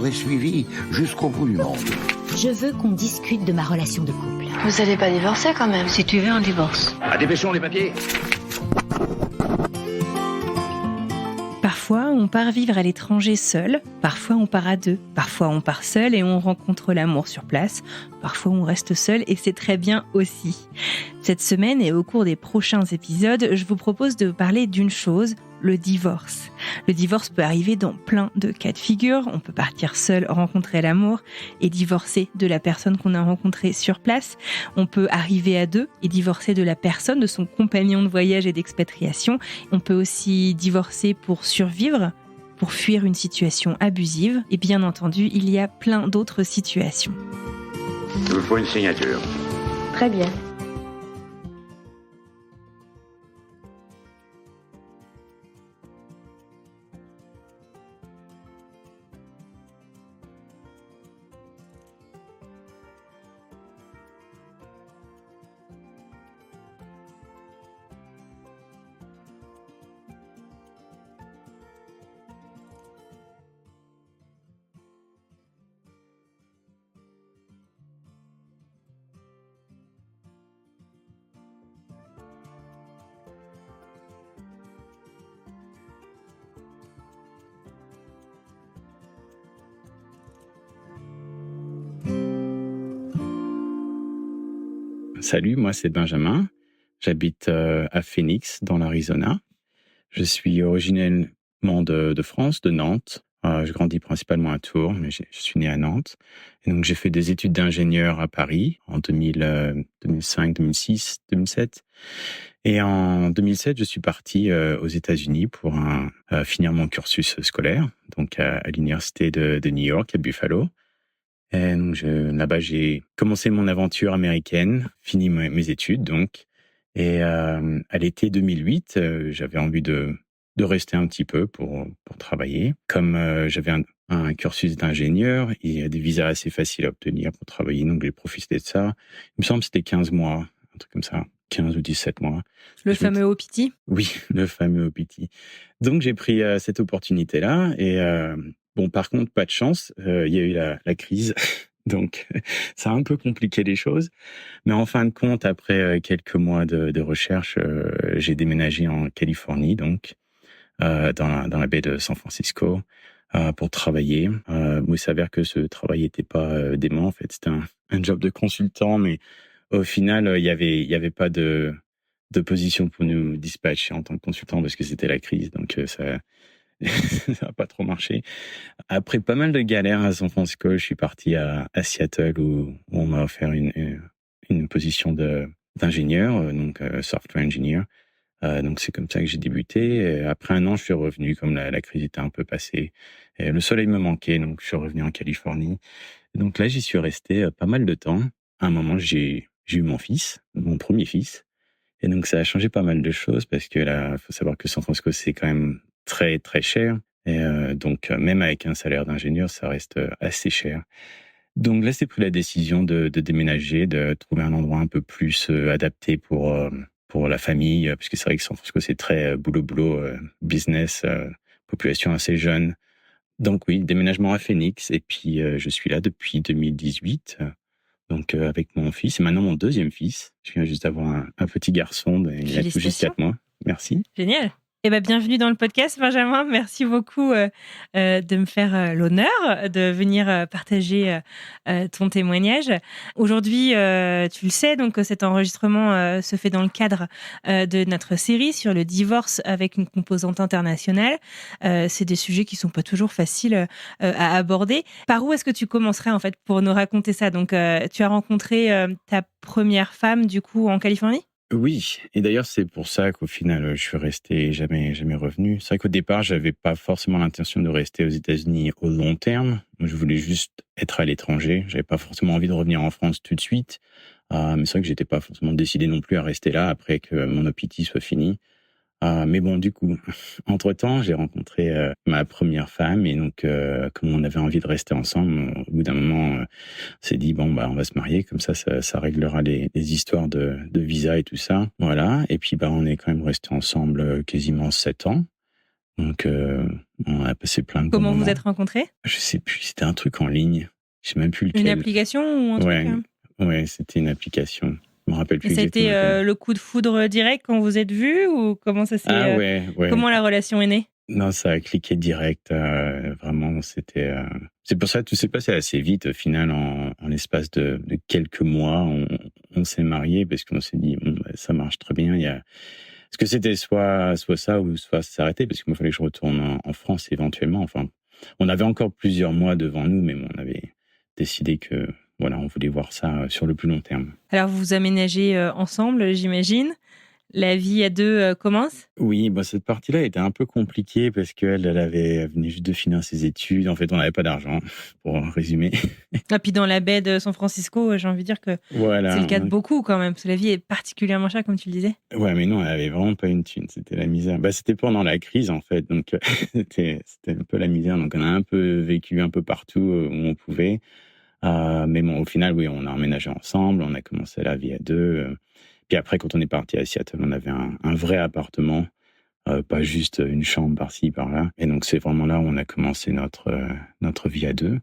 m'aurais suivi jusqu'au bout du monde. Je veux qu'on discute de ma relation de couple. Vous allez pas divorcer quand même? Si tu veux, on divorce. Ah, dépêchons les papiers. Parfois, on part vivre à l'étranger seul, parfois on part à deux, parfois on part seul et on rencontre l'amour sur place, parfois on reste seul et c'est très bien aussi. Cette semaine et au cours des prochains épisodes, je vous propose de parler d'une chose, le divorce. Le divorce peut arriver dans plein de cas de figure. On peut partir seul, rencontrer l'amour et divorcer de la personne qu'on a rencontrée sur place. On peut arriver à deux et divorcer de la personne, de son compagnon de voyage et d'expatriation. On peut aussi divorcer pour survivre, pour fuir une situation abusive. Et bien entendu, il y a plein d'autres situations. Il vous faut une signature. Très bien. Salut, moi c'est Benjamin. J'habite à Phoenix, dans l'Arizona. Je suis originellement de France, de Nantes. Je grandis principalement à Tours, mais je suis né à Nantes. Et donc j'ai fait des études d'ingénieur à Paris en 2005, 2006, 2007. Et en 2007, je suis parti aux États-Unis pour finir mon cursus scolaire, donc à l'université de New York, à Buffalo. Et donc là-bas, j'ai commencé mon aventure américaine, fini mes études donc. Et à l'été 2008, j'avais envie de rester un petit peu pour travailler. Comme j'avais un cursus d'ingénieur, il y a des visas assez faciles à obtenir pour travailler, donc j'ai profité de ça. Il me semble que c'était 15 mois, un truc comme ça, 15 ou 17 mois. Le fameux OPT ? Oui, le fameux OPT. Donc j'ai pris cette opportunité-là et bon, par contre, pas de chance, il y a eu la crise, donc ça a un peu compliqué les choses. Mais en fin de compte, après quelques mois de recherche, j'ai déménagé en Californie, donc dans la baie de San Francisco, pour travailler. Il s'avère que ce travail n'était pas dément, en fait, c'était un job de consultant, mais au final, il y avait pas de position pour nous dispatcher en tant que consultant parce que c'était la crise, donc ça ça a pas trop marché. Après pas mal de galères à San Francisco, je suis parti à Seattle où on m'a offert une position d'ingénieur, donc software engineer. Donc c'est comme ça que j'ai débuté. Et après un an, je suis revenu comme la crise était un peu passée. Et le soleil me manquait, donc je suis revenu en Californie. Et donc là, j'y suis resté pas mal de temps. À un moment, j'ai eu mon fils, mon premier fils. Et donc ça a changé pas mal de choses parce que là, faut savoir que San Francisco, c'est quand même très très cher. Et donc même avec un salaire d'ingénieur, ça reste assez cher. Donc là, c'est pris la décision de déménager, de trouver un endroit un peu plus adapté pour la famille, parce que c'est vrai que San Francisco, c'est très boulot, business, population assez jeune. Donc oui, déménagement à Phoenix, et puis je suis là depuis 2018, donc avec mon fils, et maintenant mon deuxième fils. Je viens juste d'avoir un petit garçon, il a tout juste 4 mois. Merci. Génial. Eh ben, bienvenue dans le podcast, Benjamin. Merci beaucoup de me faire l'honneur de venir partager ton témoignage. Aujourd'hui, tu le sais, donc cet enregistrement se fait dans le cadre de notre série sur le divorce avec une composante internationale. C'est des sujets qui sont pas toujours faciles à aborder. Par où est-ce que tu commencerais en fait pour nous raconter ça ? Donc, tu as rencontré ta première femme du coup en Californie ? Oui, et d'ailleurs c'est pour ça qu'au final je suis resté jamais revenu. C'est vrai qu'au départ j'avais pas forcément l'intention de rester aux États-Unis au long terme. Moi, je voulais juste être à l'étranger. J'avais pas forcément envie de revenir en France tout de suite. Mais c'est vrai que j'étais pas forcément décidé non plus à rester là après que mon OPT soit fini. Mais bon, du coup, entre-temps, j'ai rencontré ma première femme et donc, comme on avait envie de rester ensemble, au bout d'un moment, on s'est dit bon bah on va se marier, comme ça réglera les histoires de visa et tout ça, voilà. Et puis bah on est quand même resté ensemble quasiment 7 ans. Donc, on a passé plein de bons Comment vous moments. êtes rencontrés? Je sais plus, c'était un truc en ligne. Je sais même plus lequel. Une application ou un Ouais, truc? ouais, c'était une application. Je me rappelle Et plus ça a été exactement lequel. le coup de foudre direct quand vous êtes vus ou comment ça s'est Ah ouais. comment la relation est née? Non, ça a cliqué direct. Vraiment, c'était. C'est pour ça que tout s'est passé assez vite. Au final, en l'espace de quelques mois, on s'est mariés parce qu'on s'est dit bon, bah, ça marche très bien. Est-ce que c'était soit ça ou soit s'arrêter parce qu'il fallait que je retourne en France éventuellement. Enfin, on avait encore plusieurs mois devant nous, mais bon, on avait décidé que voilà, on voulait voir ça sur le plus long terme. Alors vous vous aménagez ensemble, j'imagine. La vie à deux commence? Oui, bah, cette partie-là était un peu compliquée parce qu'elle elle venait juste de finir ses études. En fait, on n'avait pas d'argent, pour résumer. Ah, puis dans la baie de San Francisco, j'ai envie de dire que Voilà. c'est le cas de beaucoup quand même, parce que la vie est particulièrement chère, comme tu le disais. Ouais, mais non, elle avait vraiment pas une thune. C'était la misère. Bah, c'était pendant la crise, en fait. Donc, c'était un peu la misère. Donc, on a un peu vécu un peu partout où on pouvait. Mais bon, au final, oui, on a emménagé ensemble. On a commencé la vie à deux. Puis après, quand on est parti à Seattle, on avait un vrai appartement, pas juste une chambre par-ci, par-là. Et donc, c'est vraiment là où on a commencé notre vie à deux.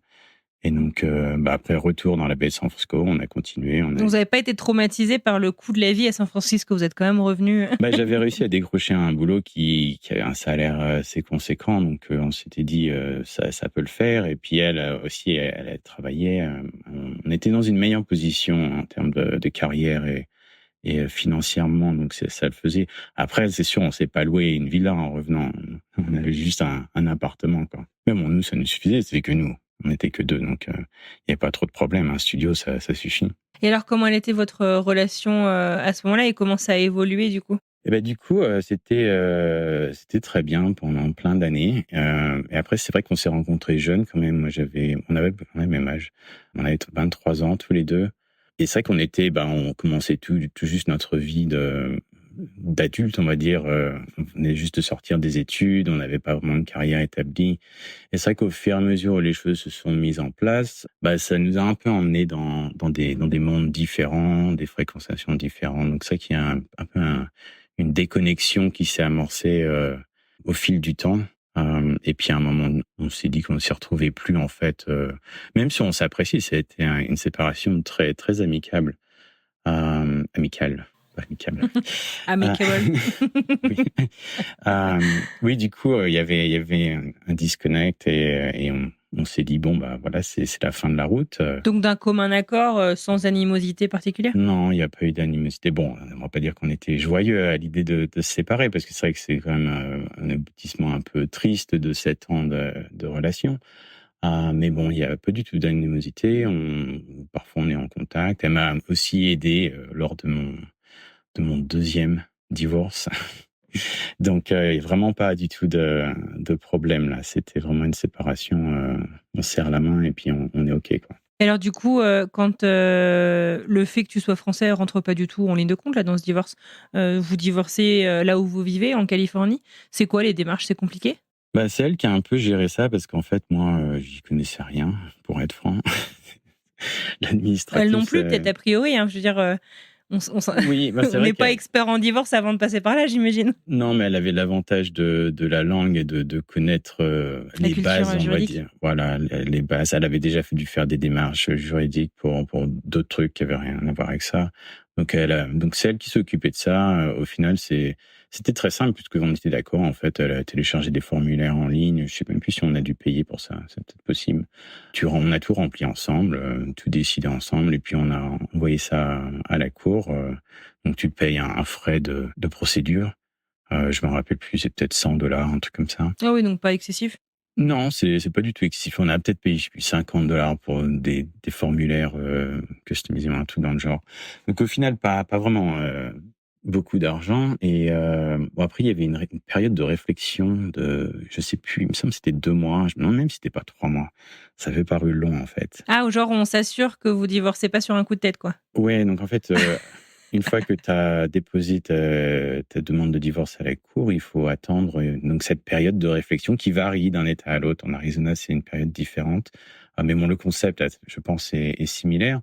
Et donc, après, retour dans la baie de San Francisco, on a continué. Donc vous n'avez pas été traumatisé par le coût de la vie à San Francisco, vous êtes quand même revenu. J'avais réussi à décrocher un boulot qui avait un salaire assez conséquent. Donc, on s'était dit, ça peut le faire. Et puis, elle aussi, elle travaillait. On était dans une meilleure position en termes de carrière et financièrement, donc ça le faisait. Après, c'est sûr, on s'est pas loué une villa en revenant. On avait juste un appartement, quoi. Mais bon, nous, ça nous suffisait, c'était que nous. On n'était que deux, donc il n'y a pas trop de problème. Un studio, ça suffit. Et alors, comment elle était votre relation à ce moment-là et comment ça a évolué du coup? Et ben du coup, c'était très bien pendant plein d'années. Et après, c'est vrai qu'on s'est rencontrés jeunes quand même. On avait le même âge. On avait 23 ans tous les deux. Et c'est vrai qu'on était, on commençait tout juste notre vie d'adulte, on va dire. On venait juste de sortir des études, on n'avait pas vraiment de carrière établie. Et c'est vrai qu'au fur et à mesure où les choses se sont mises en place, ça nous a un peu emmenés dans des mondes différents, des fréquentations différentes. Donc c'est vrai qu'il y a un peu une déconnexion qui s'est amorcée au fil du temps. Et puis à un moment, on s'est dit qu'on ne s'y retrouvait plus en fait. Même si on s'apprécie, ça a été une séparation très très amicale, pas amicale. Amicable. Oui. Oui, du coup, il y avait un disconnect et on s'est dit bon voilà, c'est la fin de la route. Donc d'un commun accord, sans animosité particulière? Non, il n'y a pas eu d'animosité. Bon, on va pas dire qu'on était joyeux à l'idée de se séparer, parce que c'est vrai que c'est quand même un aboutissement un peu triste de 7 ans de relation. Mais bon, il n'y a pas du tout d'animosité. Parfois, on est en contact. Elle m'a aussi aidé lors de mon deuxième divorce. Donc, il n'y a vraiment pas du tout de problème là. C'était vraiment une séparation. On serre la main et puis on est OK, quoi. Et alors du coup, quand le fait que tu sois français rentre pas du tout en ligne de compte là dans ce divorce, vous divorcez là où vous vivez, en Californie. C'est quoi les démarches? C'est compliqué? C'est elle qui a un peu géré ça parce qu'en fait, moi, j'y connaissais rien, pour être franc. L'administratif. Elle non plus, peut-être a priori. Hein, je veux dire, Oui, c'est on vrai n'est pas qu'elle. expert en divorce avant de passer par là, j'imagine. Non, mais elle avait l'avantage de la langue et de connaître La les culture bases, on va juridique. dire. Voilà, les bases. Elle avait déjà dû faire des démarches juridiques pour d'autres trucs qui avaient rien à voir avec ça. Donc c'est elle qui s'occupait de ça. Au final, c'était très simple puisque on était d'accord. En fait, elle a téléchargé des formulaires en ligne. Je sais même plus si on a dû payer pour ça. C'est peut-être possible. On a tout rempli ensemble, tout décidé ensemble, et puis on a envoyé ça à la cour. Donc tu payes un frais de procédure. Je me rappelle plus, c'est peut-être $100, un truc comme ça. Ah oui, donc pas excessif. Non, c'est pas du tout excessif. On a peut-être payé, je sais plus, $50 pour des formulaires customisés, un truc dans le genre. Donc au final, pas vraiment beaucoup d'argent. Et après, il y avait une période de réflexion je sais plus, il me semble que c'était 2 mois. Je me demande même si c'était pas 3 mois. Ça avait paru long en fait. Ah, au genre on s'assure que vous divorcez pas sur un coup de tête, quoi. Ouais, donc en fait, une fois que tu as déposé ta demande de divorce à la cour, il faut attendre donc cette période de réflexion qui varie d'un État à l'autre. En Arizona, c'est une période différente. Mais bon, le concept, je pense, est similaire,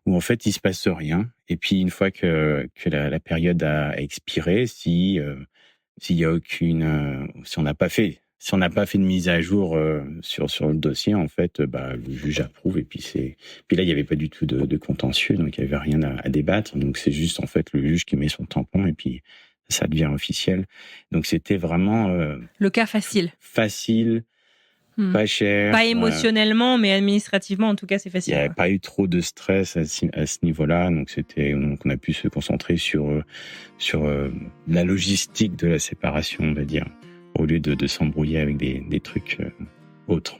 où en fait, il se passe rien. Et puis, une fois que la période a expiré, si on n'a pas fait si on n'a pas fait de mise à jour sur le dossier, en fait, le juge approuve. Et puis là, il n'y avait pas du tout de contentieux, donc il n'y avait rien à débattre. Donc c'est juste en fait le juge qui met son tampon et puis ça devient officiel. Donc c'était vraiment Le cas facile. facile, pas cher. Pas émotionnellement, mais administrativement, en tout cas, c'est Il facile. n'y avait pas eu trop de stress à ce niveau-là, donc on a pu se concentrer sur la logistique de la séparation, on va dire, au lieu de s'embrouiller avec des trucs autres.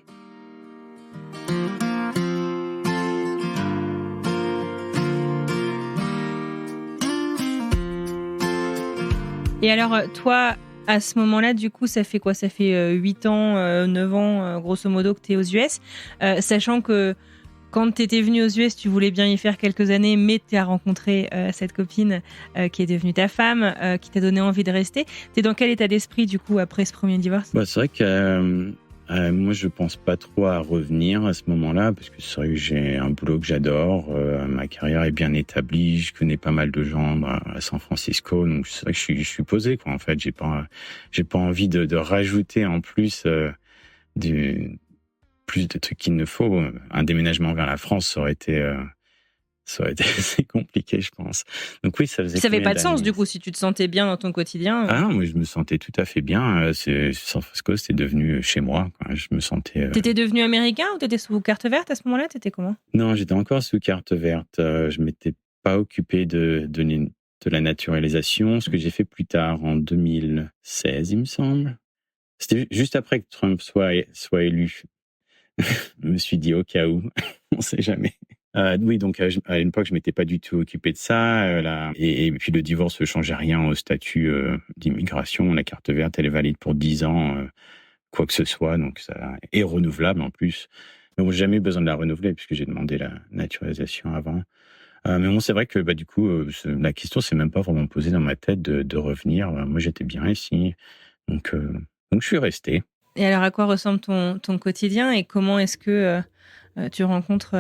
Et alors, toi, à ce moment-là, du coup, ça fait quoi ? Ça fait 8 ans, 9 ans, grosso modo, que tu es aux US. Sachant que quand tu étais venu aux US, tu voulais bien y faire quelques années, mais tu as rencontré cette copine qui est devenue ta femme, qui t'a donné envie de rester. Tu es dans quel état d'esprit, du coup, après ce premier divorce ? C'est vrai que moi, je pense pas trop à revenir à ce moment-là, parce que c'est vrai que j'ai un boulot que j'adore, ma carrière est bien établie, je connais pas mal de gens à San Francisco, donc c'est vrai que je suis posé, quoi. En fait, j'ai pas envie de rajouter en plus plus de trucs qu'il ne faut. Un déménagement vers la France, ça aurait été assez compliqué, je pense. Donc oui, ça faisait. Ça n'avait combien pas de sens, d'années du coup, si tu te sentais bien dans ton quotidien. Ah non, moi je me sentais tout à fait bien. San Francisco, c'était devenu chez moi, quoi. Je me sentais. T'étais devenu américain ou t'étais sous carte verte à ce moment-là ? T'étais comment ? Non, j'étais encore sous carte verte. Je m'étais pas occupé de la naturalisation, ce que j'ai fait plus tard, en 2016, il me semble. C'était juste après que Trump soit élu. Je me suis dit au cas où, on sait jamais. Oui, donc à une époque, je m'étais pas du tout occupé de ça. Et puis le divorce ne changeait rien au statut d'immigration. La carte verte, elle est valide pour 10 ans, quoi que ce soit. Donc ça est renouvelable en plus. Mais bon, j'ai jamais eu besoin de la renouveler puisque j'ai demandé la naturalisation avant. Mais bon, c'est vrai que du coup, la question s'est même pas vraiment posée dans ma tête de revenir. Moi, j'étais bien ici, donc je suis resté. Et alors, à quoi ressemble ton quotidien et comment est-ce que tu rencontres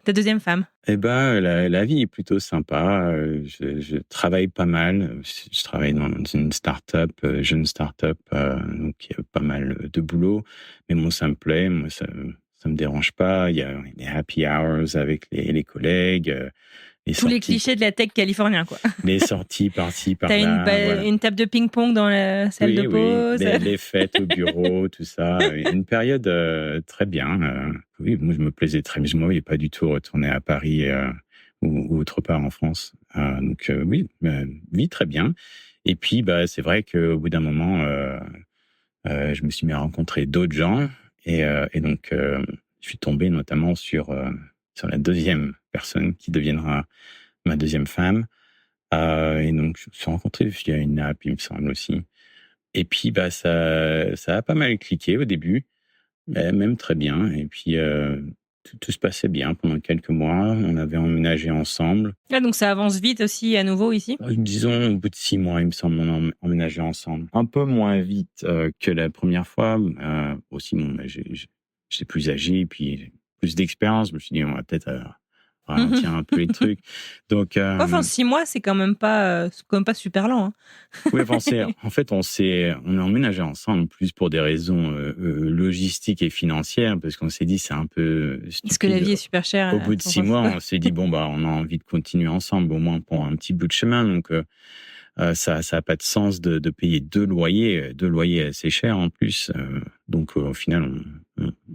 ta deuxième femme ? Eh ben, la vie est plutôt sympa. Je travaille pas mal. Je travaille dans une start-up, jeune start-up, donc il y a pas mal de boulot. Mais moi, ça me plaît. Moi, ça me dérange pas. Il y a les happy hours avec les collègues. Tous les clichés de la tech californien, quoi. Les sorties par-ci, par-là. T'as une table de ping-pong dans la salle de pause. Oui. Les fêtes au bureau, tout ça. Une période très bien. Oui, moi, je me plaisais très bien. Je ne me voyais pas du tout retourner à Paris ou autre part en France. Donc, oui, oui, très bien. Et puis, c'est vrai qu'au bout d'un moment, je me suis mis à rencontrer d'autres gens. Et donc, je suis tombé notamment sur la deuxième personne qui deviendra ma deuxième femme. Et donc, je me suis rencontré via une app, il me semble aussi. Et puis, ça a pas mal cliqué au début, même très bien. Et puis, tout se passait bien pendant quelques mois. On avait emménagé ensemble. Ah, donc ça avance vite aussi à nouveau ici ? Disons, au bout de 6 mois, il me semble, on a emménagé ensemble. Un peu moins vite que la première fois. Aussi, j'étais plus âgé, puis plus d'expérience. Je me suis dit, on va peut-être ralentir un peu les trucs. Donc, 6 mois, c'est quand même pas super lent. Hein. Oui, en fait, on est emménagé ensemble plus pour des raisons logistiques et financières, parce qu'on s'est dit c'est un peu stupide. Parce que la vie est super chère. Au bout de 6 mois, on s'est dit on a envie de continuer ensemble, au moins pour un petit bout de chemin. Donc ça a pas de sens de payer 2 loyers assez chers en plus. Donc au final,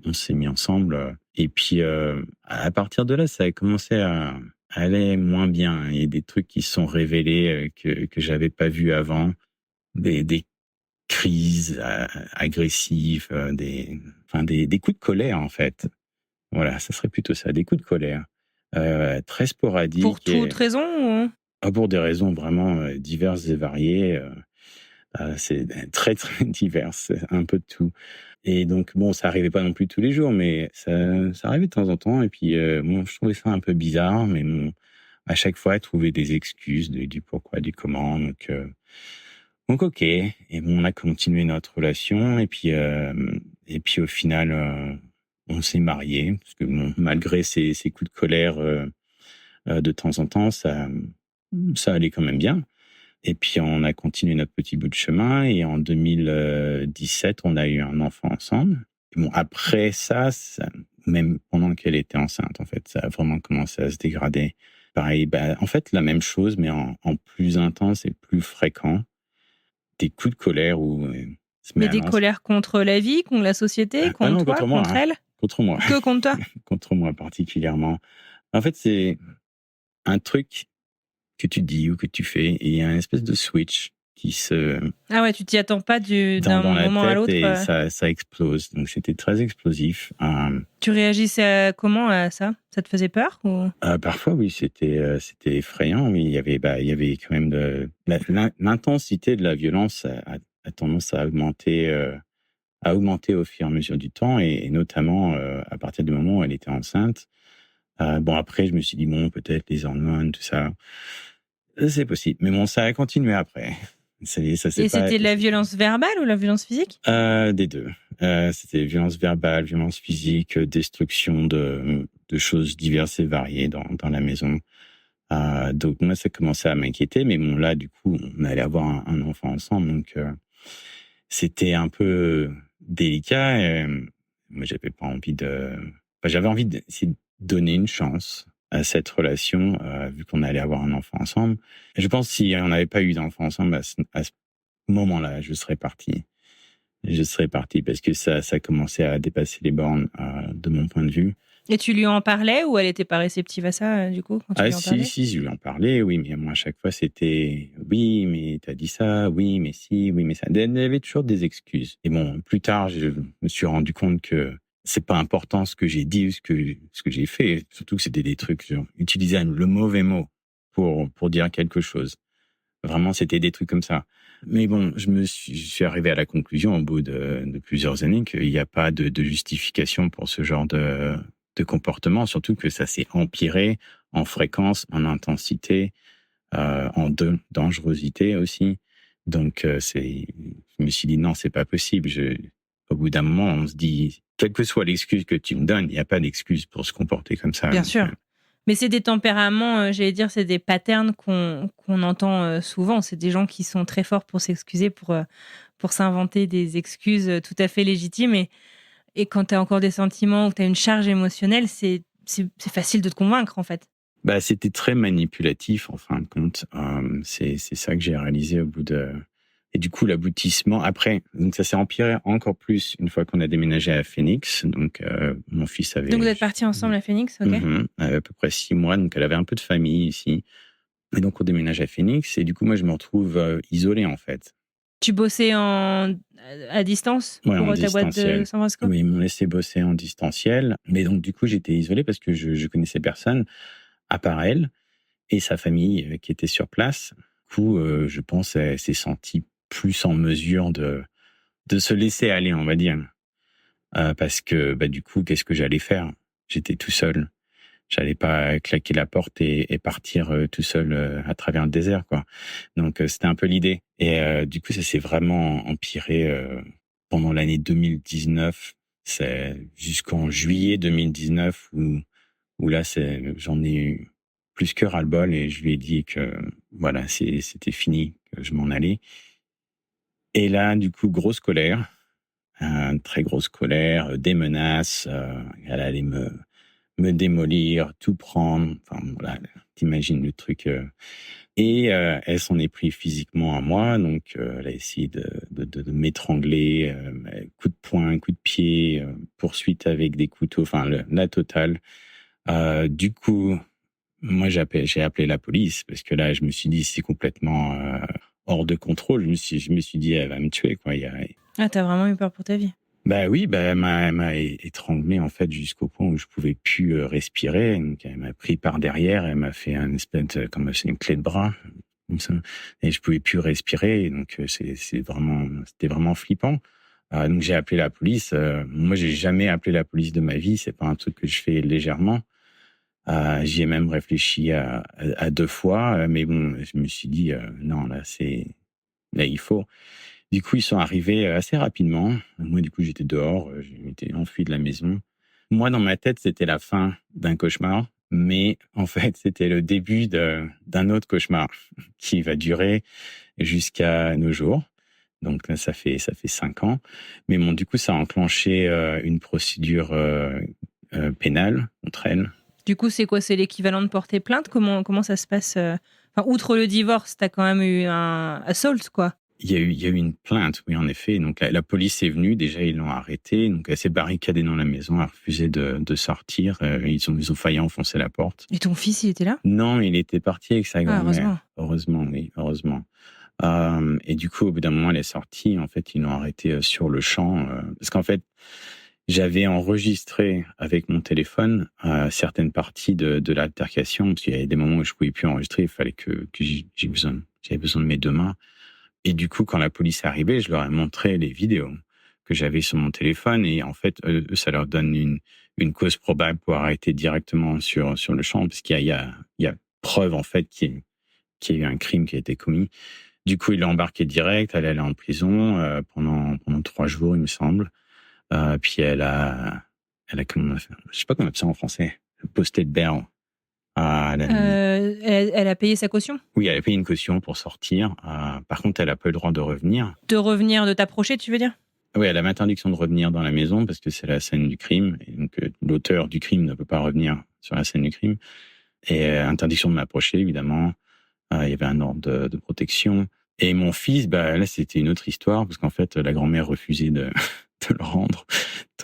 on s'est mis ensemble. Et puis à partir de là, ça a commencé à aller moins bien. Il y a des trucs qui se sont révélés que j'avais pas vus avant, des crises agressives, des coups de colère en fait. Voilà, ça serait plutôt ça, des coups de colère très sporadiques. Pour toute raison ou... Pour des raisons vraiment diverses et variées. C'est très très diverses, un peu de tout. Et donc ça arrivait pas non plus tous les jours, mais ça arrivait de temps en temps. Et puis je trouvais ça un peu bizarre, mais à chaque fois trouver des excuses du pourquoi, du comment. Donc ok. Et on a continué notre relation. Et puis au final, on s'est mariés parce que malgré ces coups de colère de temps en temps, ça allait quand même bien. Et puis, on a continué notre petit bout de chemin. Et en 2017, on a eu un enfant ensemble. Et bon, après ça, même pendant qu'elle était enceinte, en fait, ça a vraiment commencé à se dégrader. Pareil, en fait, la même chose, mais en plus intense et plus fréquent. Des coups de colère où Mais des colères contre la vie, contre la société, contre toi, contre moi, contre elle? Contre moi. Que contre toi? Contre moi particulièrement. En fait, c'est un truc que tu dis ou que tu fais et il y a une espèce de switch qui se... Ah ouais, tu t'y attends pas d'un moment à l'autre. Et ça explose. Donc, c'était très explosif. Tu réagissais comment à ça? Ça te faisait peur ou... Parfois, oui, c'était effrayant. Mais il y avait quand même l'intensité de la violence a tendance à augmenter au fur et à mesure du temps et notamment à partir du moment où elle était enceinte. Bon, après, je me suis dit, bon, peut-être les hormones, tout ça, c'est possible. Mais bon, ça a continué après. C'était de la violence verbale ou la violence physique? Des deux. C'était violence verbale, violence physique, destruction de choses diverses et variées dans la maison. Donc moi, ça commençait à m'inquiéter. Mais bon, là, du coup, on allait avoir un enfant ensemble. Donc, c'était un peu délicat. Moi, j'avais pas envie j'avais envie d'essayer de donner une chance à cette relation, vu qu'on allait avoir un enfant ensemble. Et je pense que si on n'avait pas eu d'enfant ensemble, à ce moment-là, je serais parti. Je serais parti parce que ça commençait à dépasser les bornes de mon point de vue. Et tu lui en parlais ou elle n'était pas réceptive à ça, du coup, quand tu lui en parlais? Si, je lui en parlais, oui, mais moi, à chaque fois, c'était « oui, mais t'as dit ça, oui, mais si, oui, mais ça ». Il y avait toujours des excuses. Et bon, plus tard, je me suis rendu compte que c'est pas important ce que j'ai dit ou ce que j'ai fait. Surtout que c'était des trucs, genre, utiliser le mauvais mot pour dire quelque chose. Vraiment, c'était des trucs comme ça. Mais bon, je suis arrivé à la conclusion, au bout de plusieurs années, qu'il n'y a pas de justification pour ce genre de comportement, surtout que ça s'est empiré en fréquence, en intensité, en dangerosité aussi. Donc, je me suis dit, non, c'est pas possible. Au bout d'un moment, on se dit, quelle que soit l'excuse que tu me donnes, il n'y a pas d'excuse pour se comporter comme ça. Bien sûr. Mais c'est des tempéraments, j'allais dire, c'est des patterns qu'on entend souvent. C'est des gens qui sont très forts pour s'excuser, pour s'inventer des excuses tout à fait légitimes. Et quand tu as encore des sentiments ou tu as une charge émotionnelle, c'est facile de te convaincre, en fait. C'était très manipulatif, en fin de compte. C'est ça que j'ai réalisé au bout de... Et du coup, l'aboutissement, après, donc ça s'est empiré encore plus une fois qu'on a déménagé à Phoenix. Donc, mon fils avait... Donc, vous êtes partis ensemble à Phoenix, ok? À peu près 6 mois, donc elle avait un peu de famille ici. Et donc, on déménage à Phoenix. Et du coup, moi, je me retrouve isolé, en fait. Tu bossais à distance pour ta boîte de San Francisco? Oui, ils m'ont laissé bosser en distanciel. Mais donc, du coup, j'étais isolé parce que je connaissais personne, à part elle et sa famille qui était sur place. Du coup, je pense qu'elle s'est sentie plus en mesure de se laisser aller, on va dire. Parce que, du coup, qu'est-ce que j'allais faire? J'étais tout seul. J'allais pas claquer la porte et partir tout seul à travers le désert, quoi. Donc, c'était un peu l'idée. Et du coup, ça s'est vraiment empiré pendant l'année 2019. C'est jusqu'en juillet 2019 où là, j'en ai eu plus que ras-le-bol et je lui ai dit que, voilà, c'était fini, que je m'en allais. Et là, du coup, grosse colère, très grosse colère, des menaces. Elle allait me démolir, tout prendre. Enfin, voilà, t'imagines le truc. Et elle s'en est pris physiquement à moi. Donc, elle a essayé de m'étrangler, coup de poing, coup de pied, poursuite avec des couteaux, enfin, la totale. Du coup, moi, j'ai appelé la police parce que là, je me suis dit, c'est complètement hors de contrôle. Je me suis dit, elle va me tuer, quoi. Ah, t'as vraiment eu peur pour ta vie? Oui, elle m'a étranglé, en fait, jusqu'au point où je pouvais plus respirer. Donc, elle m'a pris par derrière, elle m'a fait un espèce comme une clé de bras, comme ça. Et je pouvais plus respirer. Donc, c'était vraiment flippant. Donc, j'ai appelé la police. Moi, j'ai jamais appelé la police de ma vie. C'est pas un truc que je fais légèrement. J'y ai même réfléchi à 2 fois, mais bon, je me suis dit non, là il faut. Du coup, ils sont arrivés assez rapidement. Moi, du coup, j'étais dehors, je m'étais enfui de la maison. Moi, dans ma tête, c'était la fin d'un cauchemar. Mais en fait, c'était le début d'un autre cauchemar qui va durer jusqu'à nos jours. Donc là, ça fait 5 ans. Mais bon, du coup, ça a enclenché une procédure pénale contre elle. Du coup, c'est quoi? C'est l'équivalent de porter plainte? Comment ça se passe? Enfin, outre le divorce, t'as quand même eu un assault, quoi. Il y a eu une plainte, oui, en effet. Donc la police est venue, déjà ils l'ont arrêtée. Donc elle s'est barricadée dans la maison, a refusé de sortir. Ils ont failli enfoncer la porte. Et ton fils, il était là? Non, il était parti avec sa grand-mère. Heureusement. Heureusement. Et du coup, au bout d'un moment, elle est sortie. En fait, ils l'ont arrêtée sur le champ. Parce qu'en fait, j'avais enregistré avec mon téléphone certaines parties de l'altercation. Parce qu'il y avait des moments où je pouvais plus enregistrer. Il fallait que j'avais besoin de mes 2 mains. Et du coup, quand la police est arrivée, je leur ai montré les vidéos que j'avais sur mon téléphone. Et en fait, ça leur donne une cause probable pour arrêter directement sur le champ. Parce qu'il y a preuve, en fait, qu'il y a eu un crime qui a été commis. Du coup, il l'a embarquée direct. Elle est allée en prison pendant 3 jours, il me semble. Puis elle a comment on fait, je sais pas comment on appelle ça en français, posted bail. Elle a payé sa caution? Oui, elle a payé une caution pour sortir. Par contre, elle a pas eu le droit de revenir. De revenir, de t'approcher, tu veux dire? Oui, elle a l'interdiction de revenir dans la maison parce que c'est la scène du crime. Et donc, l'auteur du crime ne peut pas revenir sur la scène du crime. Et interdiction de m'approcher, évidemment. Il y avait un ordre de protection. Et mon fils, là, c'était une autre histoire parce qu'en fait, la grand-mère refusait de le rendre.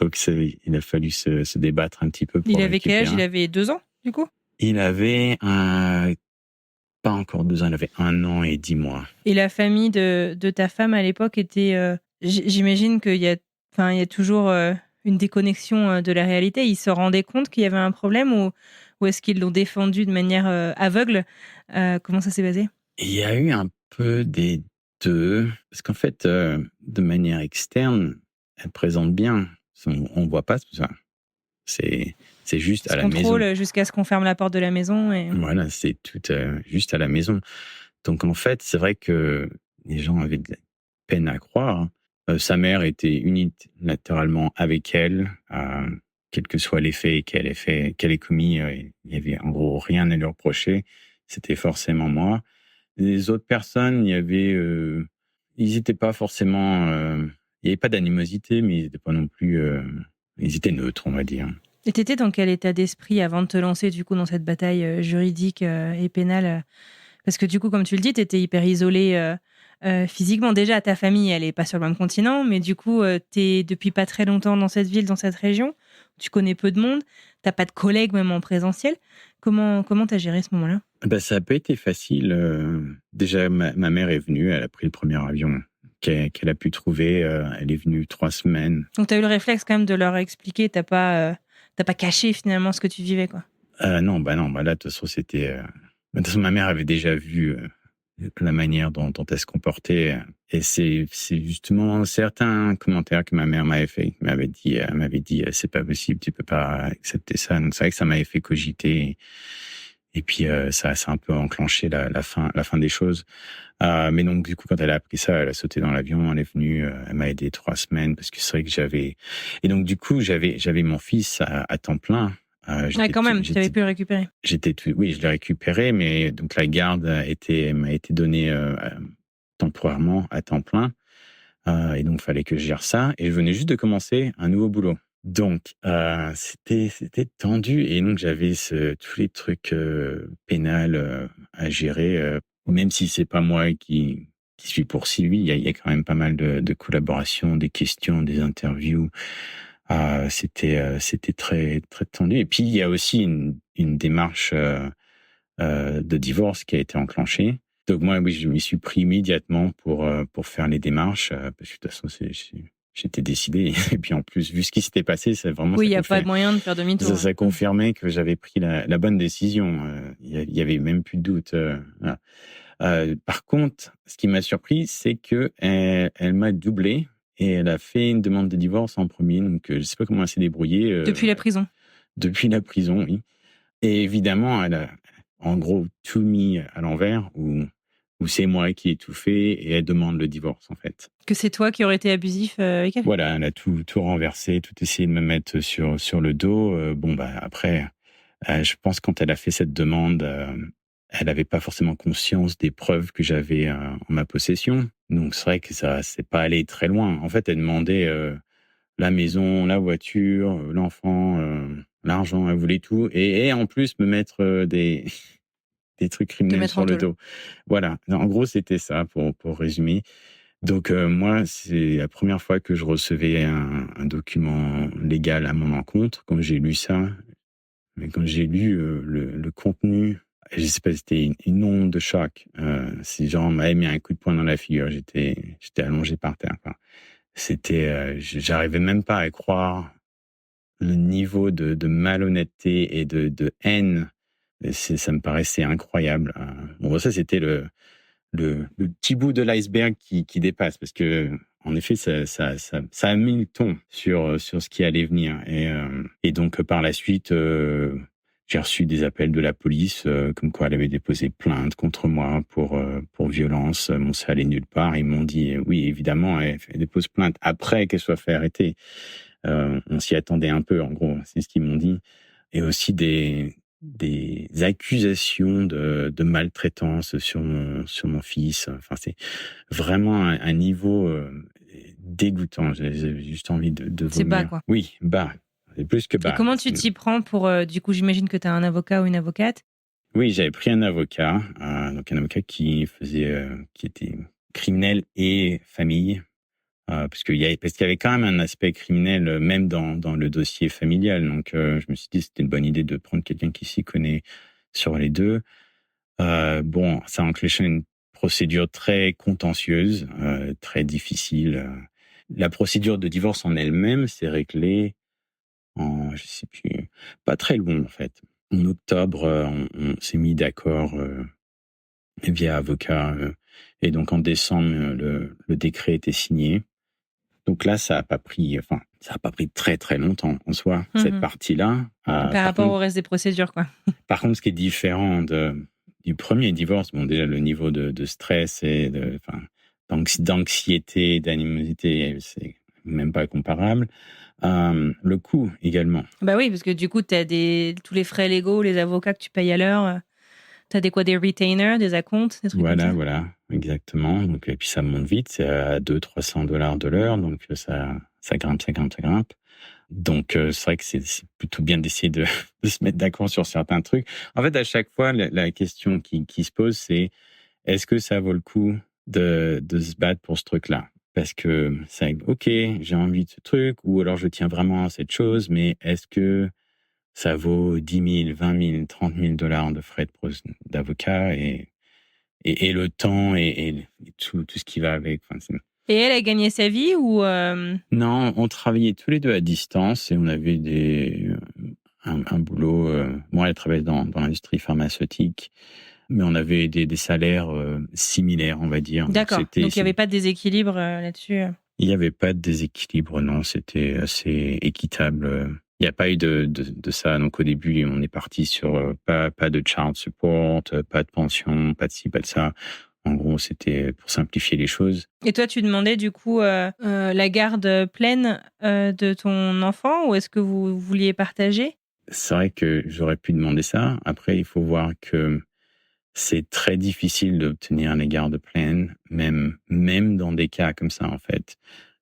Donc, il a fallu se débattre un petit peu pour Il avait quel âge? récupérer. Il avait 2 ans, du coup? Il avait pas encore 2 ans, il avait 1 an et 10 mois. Et la famille de ta femme à l'époque était... j'imagine qu'il y a toujours une déconnexion de la réalité. Ils se rendaient compte qu'il y avait un problème ou est-ce qu'ils l'ont défendu de manière aveugle? Comment ça s'est passé? Il y a eu un peu des deux. Parce qu'en fait, de manière externe, elle présente bien. On voit pas tout ça. C'est juste à la maison. Contrôle jusqu'à ce qu'on ferme la porte de la maison. Et... Voilà, c'est tout juste à la maison. Donc en fait, c'est vrai que les gens avaient de la peine à croire. Sa mère était unilatéralement avec elle, quels que soient les faits qu'elle ait commis. Il y avait en gros rien à lui reprocher. C'était forcément moi. Les autres personnes, ils n'étaient pas forcément. Il n'y avait pas d'animosité, mais ils n'étaient pas non plus. Ils étaient neutres, on va dire. Et t'étais dans quel état d'esprit avant de te lancer du coup dans cette bataille juridique et pénale? Parce que du coup, comme tu le dis, t'étais hyper isolée physiquement. Déjà, ta famille, elle est pas sur le même continent, mais du coup, t'es depuis pas très longtemps dans cette ville, dans cette région. Tu connais peu de monde. T'as pas de collègues même en présentiel. Comment t'as géré ce moment-là? Ça n'a pas été facile. Déjà, ma mère est venue. Elle a pris le premier avion qu'elle a pu trouver. Elle est venue 3 semaines. Donc, t'as eu le réflexe quand même de leur expliquer. T'as pas caché finalement ce que tu vivais, quoi. Non. Là, de toute façon, c'était. De toute façon, ma mère avait déjà vu la manière dont elle se comportait. Et c'est justement certains commentaires que ma mère m'avait fait. Elle m'avait dit, c'est pas possible, tu peux pas accepter ça. Donc, c'est vrai que ça m'avait fait cogiter. Et puis, ça a un peu enclenché la fin des choses. Mais donc, du coup, quand elle a appris ça, elle a sauté dans l'avion, elle est venue, elle m'a aidé 3 semaines parce que c'est vrai que j'avais... Et donc, du coup, j'avais mon fils à temps plein. Quand même, tu avais pu le récupérer. Oui, je l'ai récupéré, mais donc la garde m'a été donnée temporairement à temps plein. Et donc, il fallait que je gère ça. Et je venais juste de commencer un nouveau boulot. Donc, c'était tendu. Et donc, j'avais tous les trucs pénals à gérer. Même si c'est pas moi qui suis poursuivi, il y a quand même pas mal de collaborations, des questions, des interviews. C'était très, très tendu. Et puis, il y a aussi une démarche de divorce qui a été enclenchée. Donc, moi, oui, je m'y suis pris immédiatement pour faire les démarches. Parce que de toute façon, j'étais décidé. Et puis, en plus, vu ce qui s'était passé, c'est vraiment... Oui, il n'y a pas de moyen de faire demi-tour. Ça confirmait que j'avais pris la bonne décision. Il y avait même plus de doute. Voilà. Par contre, ce qui m'a surpris, c'est que elle m'a doublé. Et elle a fait une demande de divorce en premier. Donc, je ne sais pas comment elle s'est débrouillée. Depuis la prison. Depuis la prison, oui. Et évidemment, elle a, en gros, tout mis à l'envers, où c'est moi qui ai tout fait, et elle demande le divorce, en fait. Que c'est toi qui aurais été abusif avec elle? Voilà, elle a tout renversé, tout essayé de me mettre sur le dos. Après, Je pense que quand elle a fait cette demande, elle n'avait pas forcément conscience des preuves que j'avais en ma possession. Donc c'est vrai que ça c'est pas allé très loin. En fait, elle demandait la maison, la voiture, l'enfant, l'argent, elle voulait tout. Et en plus me mettre des trucs Te criminels mettre sur en le taule. dos. Voilà. En gros, c'était ça pour résumer. Donc moi, c'est la première fois que je recevais un document légal à mon encontre. Quand j'ai lu ça, mais quand j'ai lu le contenu, je sais pas, c'était une onde de choc. C'est genre, on m'avait mis un coup de poing dans la figure. J'étais allongé par terre, quoi. J'arrivais même pas à croire le niveau de malhonnêteté et de haine. Ça me paraissait incroyable. Bon, ça, c'était le petit bout de l'iceberg qui dépasse, parce que en effet, ça a mis le ton sur ce qui allait venir. Et donc, par la suite, j'ai reçu des appels de la police, comme quoi elle avait déposé plainte contre moi pour violence. Bon, ça allait nulle part. Ils m'ont dit, oui, évidemment, elle dépose plainte après qu'elle soit fait arrêter. On s'y attendait un peu, en gros, c'est ce qu'ils m'ont dit. Et aussi des accusations de maltraitance sur mon fils. Enfin, c'est vraiment un niveau dégoûtant. J'ai juste envie de C'est bas, vomir. quoi. Oui, bas. C'est plus que Et bas. comment tu t'y prends pour... du coup, j'imagine que tu as un avocat ou une avocate. Oui, j'avais pris un avocat, donc un avocat qui était criminel et famille. Parce qu'il y avait quand même un aspect criminel, même dans le dossier familial. Donc, je me suis dit que c'était une bonne idée de prendre quelqu'un qui s'y connaît sur les deux. Bon, ça a enclenché une procédure très contentieuse, très difficile. La procédure de divorce en elle-même s'est réglée en, je sais plus, pas très loin en fait. En octobre, on s'est mis d'accord via avocat. Et donc, en décembre, le décret était signé. Donc là, ça a pas pris très très longtemps en soi, cette partie-là. Par rapport au reste des procédures, quoi. Par contre, ce qui est différent du premier divorce, bon, déjà le niveau de stress et d'anxiété, d'animosité, c'est même pas comparable. Le coût également. Bah oui, parce que du coup, tu as tous les frais légaux, les avocats que tu payes à l'heure. Tu as des retainers, des acomptes, des trucs comme ça. Voilà, exactement. Donc, et puis ça monte vite, c'est à $200-300 de l'heure, donc ça grimpe. Donc, c'est vrai que c'est plutôt bien d'essayer de se mettre d'accord sur certains trucs. En fait, à chaque fois, la question qui se pose, c'est est-ce que ça vaut le coup de se battre pour ce truc-là? Parce que c'est OK, j'ai envie de ce truc, ou alors je tiens vraiment à cette chose, mais est-ce que ça vaut 10 000, 20 000, 30 000 $ de frais d'avocat et le temps et tout ce qui va avec. Enfin, et elle a gagné sa vie ou Non, on travaillait tous les deux à distance et on avait un boulot. Moi, elle travaillait dans l'industrie pharmaceutique, mais on avait des salaires similaires, on va dire. D'accord. Donc, il n'y avait pas de déséquilibre là-dessus. Il n'y avait pas de déséquilibre, non. C'était assez équitable. Il n'y a pas eu de ça. Donc, au début, on est parti sur pas de child support, pas de pension, pas de ci, pas de ça. En gros, c'était pour simplifier les choses. Et toi, tu demandais du coup la garde pleine de ton enfant, ou est-ce que vous vouliez partager? C'est vrai que j'aurais pu demander ça. Après, il faut voir que c'est très difficile d'obtenir les gardes pleines, même dans des cas comme ça, en fait.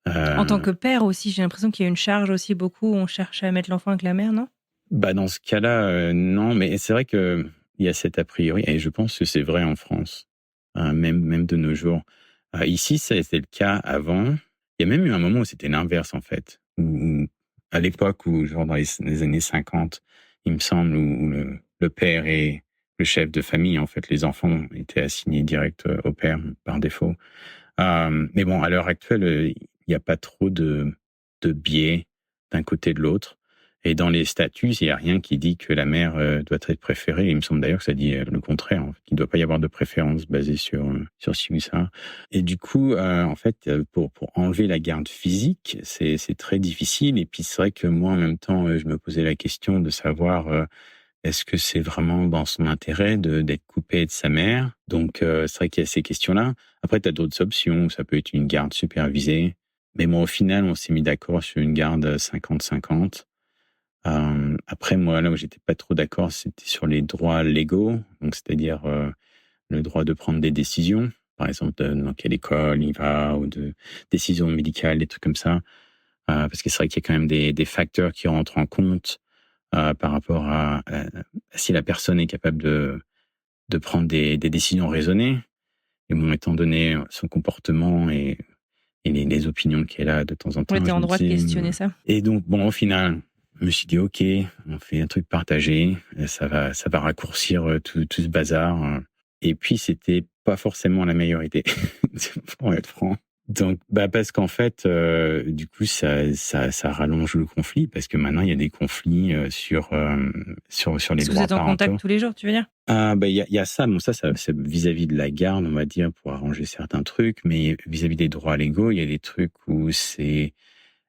En tant que père aussi, j'ai l'impression qu'il y a une charge aussi beaucoup. On cherche à mettre l'enfant avec la mère, non? Bah, dans ce cas-là, non. Mais c'est vrai qu'il y a cet a priori, et je pense que c'est vrai en France, même de nos jours. Ici, c'était le cas avant. Il y a même eu un moment où c'était l'inverse, en fait. Où, à l'époque, genre dans les années 50, il me semble, où le père est le chef de famille, en fait, les enfants étaient assignés direct au père par défaut. Mais bon, à l'heure actuelle, il n'y a pas trop de biais d'un côté de l'autre. Et dans les statuts, il n'y a rien qui dit que la mère doit être préférée. Il me semble d'ailleurs que ça dit le contraire. En fait. Il ne doit pas y avoir de préférence basée sur ci ou ça. Et du coup, en fait, pour enlever la garde physique, c'est très difficile. Et puis c'est vrai que moi, en même temps, je me posais la question de savoir est-ce que c'est vraiment dans son intérêt d'être coupé de sa mère. Donc c'est vrai qu'il y a ces questions-là. Après, tu as d'autres options. Ça peut être une garde supervisée. Mais bon, au final, on s'est mis d'accord sur une garde 50-50. Après, moi, là où j'étais pas trop d'accord, c'était sur les droits légaux, donc c'est-à-dire le droit de prendre des décisions, par exemple dans quelle école il va, ou de décisions médicales, des trucs comme ça. Parce que c'est vrai qu'il y a quand même des facteurs qui rentrent en compte par rapport à si la personne est capable de prendre des décisions raisonnées. Et bon, étant donné son comportement et les opinions qu'elle a de temps en temps. Ouais, t'es je en me droit de dis, questionner ça. Et donc, bon, au final, je me suis dit, OK, on fait un truc partagé, ça va raccourcir tout ce bazar. Et puis, c'était pas forcément la meilleure idée, pour être franc. Donc, parce qu'en fait, du coup, ça rallonge le conflit, parce que maintenant, il y a des conflits sur les Est-ce que vous droits êtes en parentaux. contact tous les jours, tu veux dire? Il y a ça, bon, ça, c'est vis-à-vis de la garde, on va dire, pour arranger certains trucs, mais vis-à-vis des droits légaux, il y a des trucs où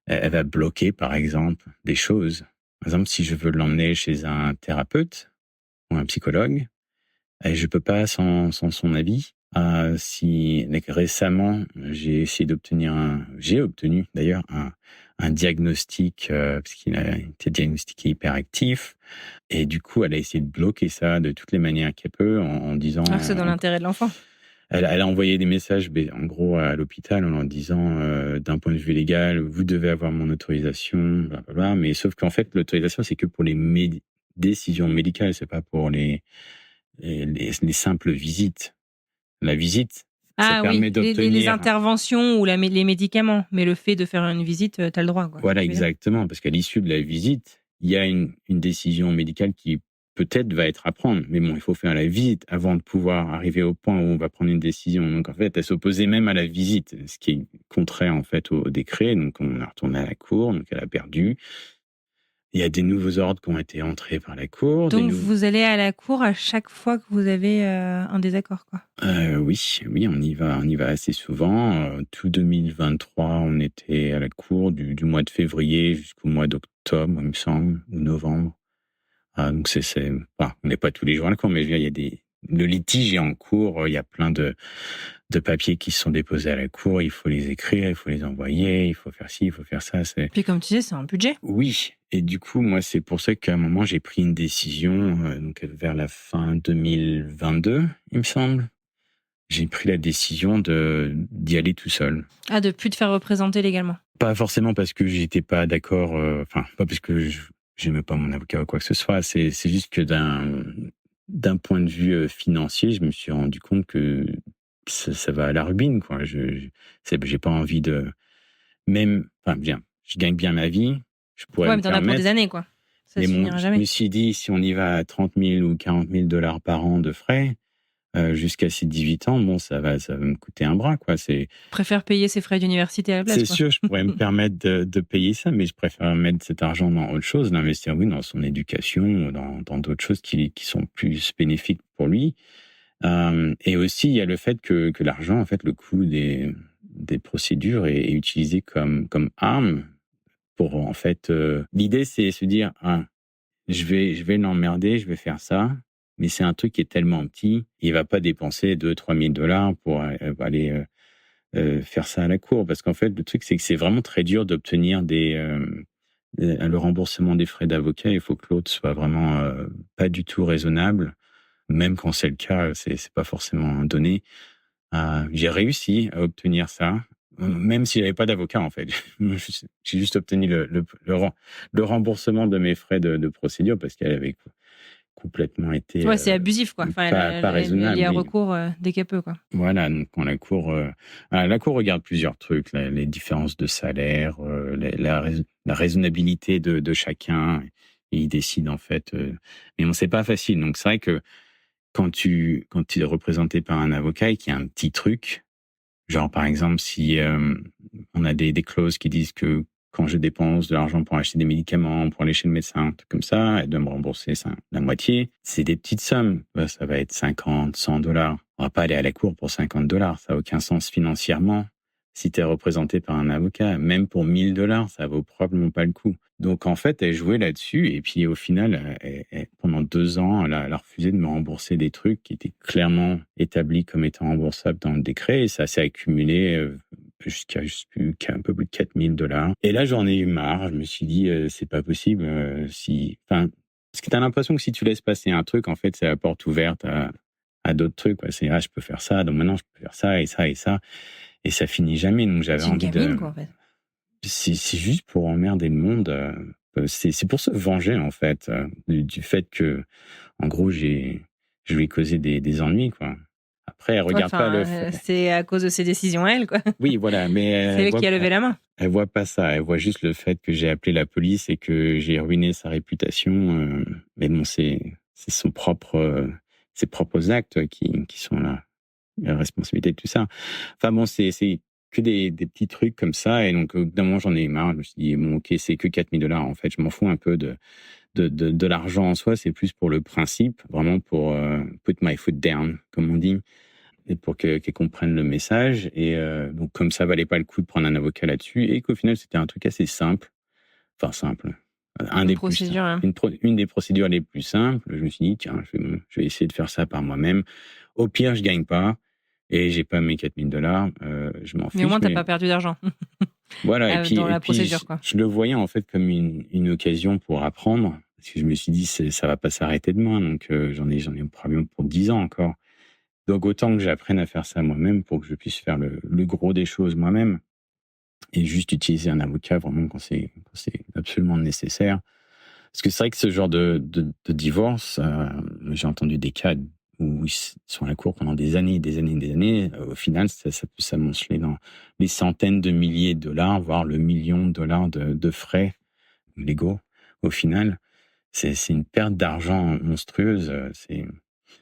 elle va bloquer, par exemple, des choses. Par exemple, si je veux l'emmener chez un thérapeute ou un psychologue, je peux pas sans son avis. Récemment, j'ai obtenu d'ailleurs un diagnostic, parce qu'il a été diagnostiqué hyperactif. Et du coup, elle a essayé de bloquer ça de toutes les manières qu'elle peut en disant... Alors que c'est dans l'intérêt de l'enfant. Elle a envoyé des messages, en gros, à l'hôpital en leur disant, d'un point de vue légal, vous devez avoir mon autorisation, blablabla. Mais sauf qu'en fait, l'autorisation, c'est que pour les décisions médicales, c'est pas pour les simples visites. La visite, ça permet d'obtenir... les interventions ou les médicaments. Mais le fait de faire une visite, t'as le droit, quoi. Voilà, exactement. Parce qu'à l'issue de la visite, il y a une décision médicale qui peut-être va être à prendre. Mais bon, il faut faire la visite avant de pouvoir arriver au point où on va prendre une décision. Donc, en fait, elle s'opposait même à la visite, ce qui est contraire, en fait, au décret. Donc, on a retourné à la cour, donc elle a perdu. Il y a des nouveaux ordres qui ont été entrés par la cour. Donc, vous allez à la cour à chaque fois que vous avez un désaccord, quoi. Oui, on y va assez souvent. Tout 2023, on était à la cour du mois de février jusqu'au mois d'octobre, il me semble, ou novembre. Donc on n'est pas tous les jours à la cour, mais il y a le litige est en cours. Il y a plein de papiers qui sont déposés à la cour. Il faut les écrire, il faut les envoyer, il faut faire ci, il faut faire ça. Puis comme tu disais, c'est un budget. Oui, et du coup, moi, c'est pour ça qu'à un moment, j'ai pris une décision, donc vers la fin 2022, il me semble. J'ai pris la décision d'y aller tout seul. Ah, de plus te faire représenter légalement. Pas forcément parce que j'étais pas d'accord, pas parce que j'aimais pas mon avocat ou quoi que ce soit. C'est juste que d'un point de vue financier, je me suis rendu compte que ça va à la ruine, quoi. J'ai pas envie de... je gagne bien ma vie. Je pourrais mais t'en as pour des années, quoi. Ça se finira jamais. Je me suis dit, si on y va à 30 000 ou 40 000 $ par an de frais, jusqu'à ses 18 ans, bon, ça va me coûter un bras, quoi. Préfère payer ses frais d'université à la place. C'est sûr, je pourrais me permettre de payer ça, mais je préfère mettre cet argent dans autre chose, l'investir, oui, dans son éducation, dans d'autres choses qui sont plus bénéfiques pour lui. Et aussi, il y a le fait que l'argent, en fait, le coût des procédures est utilisé comme arme pour, en fait, l'idée, c'est se dire, je vais l'emmerder, je vais faire ça. Mais c'est un truc qui est tellement petit, il va pas dépenser 2 000 à 3 000 $ pour aller faire ça à la cour. Parce qu'en fait, le truc, c'est que c'est vraiment très dur d'obtenir le remboursement des frais d'avocat. Il faut que l'autre soit vraiment pas du tout raisonnable. Même quand c'est le cas, c'est pas forcément donné. J'ai réussi à obtenir ça, même si j'avais pas d'avocat, en fait. J'ai juste obtenu le remboursement de mes frais de procédure parce qu'elle avait complètement été... Ouais, c'est abusif, quoi. Enfin, pas raisonnable. Il y a recours dès qu'elle peut, quoi. Voilà, donc quand la cour regarde plusieurs trucs, les différences de salaire, la raisonnabilité de chacun, et ils décident, en fait. Mais bon, c'est pas facile. Donc c'est vrai que quand tu es représenté par un avocat et qu'il y a un petit truc, genre par exemple si on a des clauses qui disent que quand je dépense de l'argent pour acheter des médicaments, pour aller chez le médecin, un truc comme ça, elle doit me rembourser la moitié. C'est des petites sommes. Ça va être 50, 100 $. On va pas aller à la cour pour 50 $. Ça n'a aucun sens financièrement. Si tu es représenté par un avocat, même pour 1 000 $, ça vaut probablement pas le coup. Donc, en fait, elle jouait là-dessus. Et puis, au final, pendant 2 ans, elle a refusé de me rembourser des trucs qui étaient clairement établis comme étant remboursables dans le décret. Et ça s'est accumulé jusqu'à un peu plus de $4 000. Et là, j'en ai eu marre. Je me suis dit, c'est pas possible. Parce que t'as l'impression que si tu laisses passer un truc, en fait, c'est la porte ouverte à d'autres trucs, quoi. C'est, je peux faire ça, donc maintenant, je peux faire ça et ça et ça. Et ça finit jamais. Donc, j'avais C'est une envie gamine, quoi, en fait. C'est juste pour emmerder le monde. C'est pour se venger, en fait, du fait que, en gros, je lui ai causé des ennuis, quoi. Après, elle regarde pas le fait. C'est à cause de ses décisions, elle, quoi. Oui, voilà, mais C'est elle qui a levé la main. elle voit pas ça. Elle voit juste le fait que j'ai appelé la police et que j'ai ruiné sa réputation. Mais bon, c'est ses propres actes qui sont la responsabilité de tout ça. Enfin bon, c'est que des petits trucs comme ça. Et donc, au bout d'un moment, j'en ai eu marre. Je me suis dit, bon, ok, c'est que $4 000. En fait, je m'en fous un peu de l'argent en soi. C'est plus pour le principe, vraiment pour put my foot down, comme on dit, et pour qu'elle comprenne le message. Et donc, comme ça valait pas le coup de prendre un avocat là-dessus, et qu'au final, c'était un truc assez simple. Enfin, simple. Une des procédures les plus simples. Je me suis dit, tiens, je vais essayer de faire ça par moi-même. Au pire, je gagne pas. Et j'ai pas mes $4 000, je m'en fiche. Mais au moins, t'as pas perdu d'argent. Voilà, et puis, dans la procédure, quoi. Je le voyais en fait comme une occasion pour apprendre, parce que je me suis dit, ça va pas s'arrêter demain, donc j'en ai probablement pour 10 ans encore. Donc autant que j'apprenne à faire ça moi-même pour que je puisse faire le gros des choses moi-même, et juste utiliser un avocat vraiment quand c'est absolument nécessaire. Parce que c'est vrai que ce genre de divorce, j'ai entendu des cas où ils sont à la cour pendant des années, des années, des années. Au final, ça peut s'amonceler dans les centaines de milliers de dollars, voire le million de dollars de frais légaux. Au final, c'est une perte d'argent monstrueuse.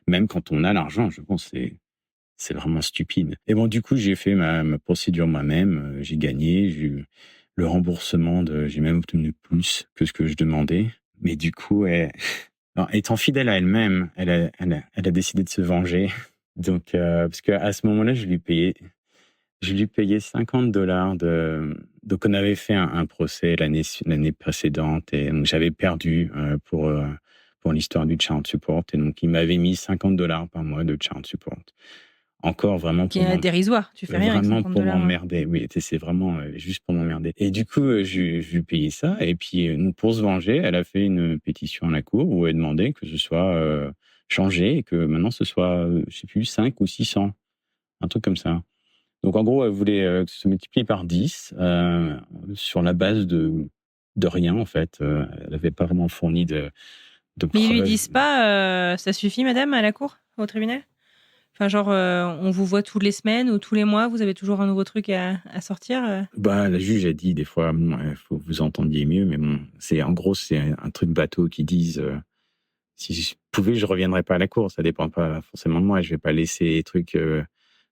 Même quand on a l'argent, je pense, c'est vraiment stupide. Et bon, du coup, j'ai fait ma procédure moi-même. J'ai gagné, j'ai eu le remboursement j'ai même obtenu plus que ce que je demandais. Mais du coup, alors, étant fidèle à elle-même, elle a décidé de se venger. Donc, parce qu'à ce moment-là, je lui payais $50 donc, on avait fait un procès l'année précédente et donc j'avais perdu pour l'histoire du child support. Et donc, il m'avait mis $50 par mois de child support. Encore vraiment qui est dérisoire, tu fais rien avec vraiment $50. pour m'emmerder. Oui, c'est vraiment juste pour m'emmerder. Et du coup, je lui payais ça. Et puis, pour se venger, elle a fait une pétition à la cour où elle demandait que ce soit changé et que maintenant ce soit, je sais plus, 5 ou 600. Un truc comme ça. Donc, en gros, elle voulait que ce soit multiplié par 10 sur la base de rien, en fait. Elle n'avait pas vraiment fourni de preuves. Mais ils lui disent pas, ça suffit, madame, à la cour, au tribunal? Enfin, genre, on vous voit toutes les semaines ou tous les mois, vous avez toujours un nouveau truc à sortir? La juge a dit des fois, il faut que vous entendiez mieux, mais bon, en gros, c'est un truc bateau qui disent si je pouvais, je reviendrais pas à la cour. Ça dépend pas forcément de moi. Je vais pas laisser les trucs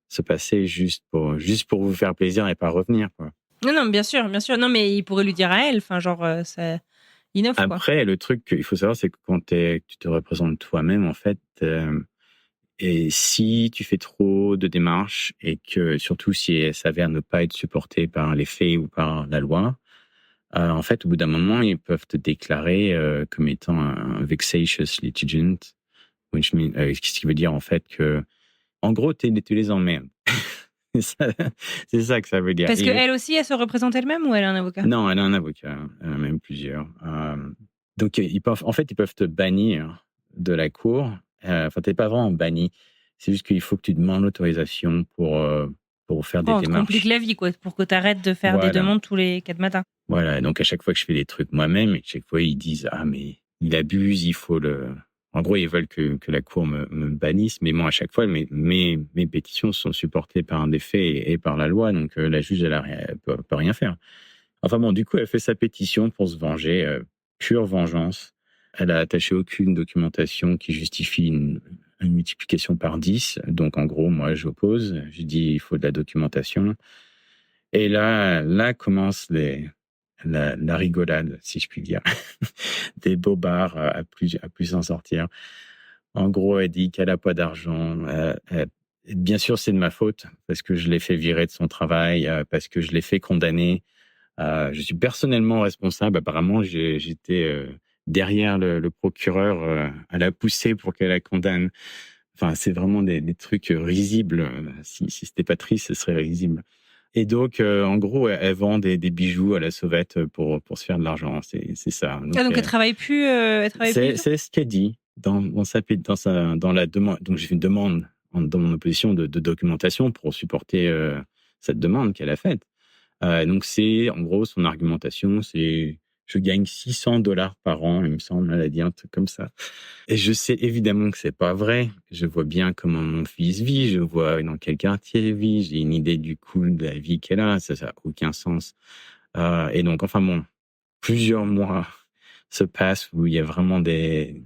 se passer juste pour vous faire plaisir et pas revenir, quoi. Non, bien sûr. Non, mais il pourrait lui dire à elle, enfin, genre, ça innove, quoi. Après, le truc qu'il faut savoir, c'est que quand tu te représentes toi-même, en fait, et si tu fais trop de démarches et que, surtout si elles s'avèrent ne pas être supportées par les faits ou par la loi, en fait, au bout d'un moment, ils peuvent te déclarer comme étant un vexatious litigant, ce qui veut dire en fait que, en gros, tu les emmerdes. C'est ça que ça veut dire. Parce qu'elle aussi, elle se représente elle-même ou elle a un avocat? Non, elle a un avocat, même plusieurs. Donc, ils peuvent te bannir de la cour. Enfin, t'es pas vraiment banni. C'est juste qu'il faut que tu demandes l'autorisation pour faire des On te démarches. complique la vie, quoi, pour que tu arrêtes de faire des demandes tous les 4 matins. Voilà, donc à chaque fois que je fais des trucs moi-même, et chaque fois ils disent mais il abuse, il faut le. En gros, ils veulent que la cour me bannisse, mais bon, à chaque fois, mes pétitions sont supportées par des faits et par la loi, donc la juge, elle peut rien faire. Enfin bon, du coup, elle fait sa pétition pour se venger, pure vengeance. Elle a attaché aucune documentation qui justifie une multiplication par 10. Donc, en gros, moi, j'oppose. Je dis, il faut de la documentation. Et là commence la rigolade, si je puis dire. Des bobards à plus en sortir. En gros, elle dit qu'elle n'a pas d'argent. Bien sûr, c'est de ma faute parce que je l'ai fait virer de son travail, parce que je l'ai fait condamner. Je suis personnellement responsable. Apparemment, j'étais derrière le procureur à la pousser pour qu'elle la condamne. Enfin, c'est vraiment des trucs risibles. Si c'était pas triste, ce serait risible. Et donc, en gros, elle vend des bijoux à la sauvette pour se faire de l'argent. C'est ça. Donc elle travaille plus. Elle travaille plus du tout. C'est ce qu'elle dit dans la demande. Donc, j'ai fait une demande dans mon opposition de documentation pour supporter cette demande qu'elle a faite. Donc, c'est en gros son argumentation, c'est je gagne $600 par an, il me semble, elle a dit un truc comme ça. Et je sais évidemment que c'est pas vrai. Je vois bien comment mon fils vit, je vois dans quel quartier il vit, j'ai une idée du coût de la vie qu'elle a, ça n'a aucun sens. Et donc, enfin bon, plusieurs mois se passent où il y a vraiment des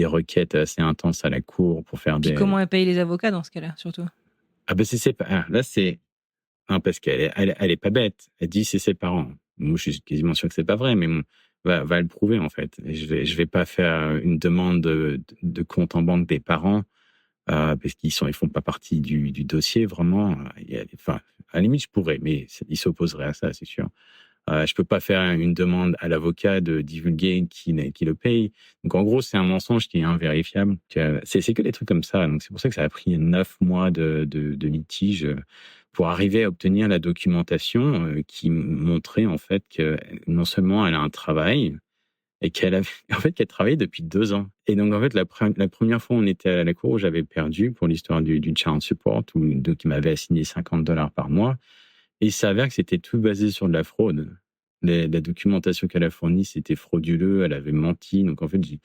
requêtes assez intenses à la cour pour faire Puis comment elle paye les avocats dans ce cas-là, surtout? Ah ben c'est pas là c'est parce qu'elle est pas bête. Elle dit c'est ses parents. Moi je suis quasiment sûr que c'est pas vrai, mais bon, va le prouver en fait. Et je vais pas faire une demande de compte en banque des parents parce ils font pas partie du dossier vraiment. Enfin à la limite je pourrais, mais ils s'opposeraient à ça, c'est sûr. Je peux pas faire une demande à l'avocat de divulguer qui le paye. Donc, en gros, c'est un mensonge qui est invérifiable. C'est que des trucs comme ça. Donc, c'est pour ça que ça a pris 9 mois de litige pour arriver à obtenir la documentation qui montrait, en fait, que non seulement elle a un travail et qu'elle travaillait depuis 2 ans. Et donc, en fait, la première fois, on était à la cour où j'avais perdu pour l'histoire du child support, qui m'avait assigné $50 par mois. Et il s'avère que c'était tout basé sur de la fraude. La documentation qu'elle a fournie, c'était frauduleux, elle avait menti. Donc, en fait, j'ai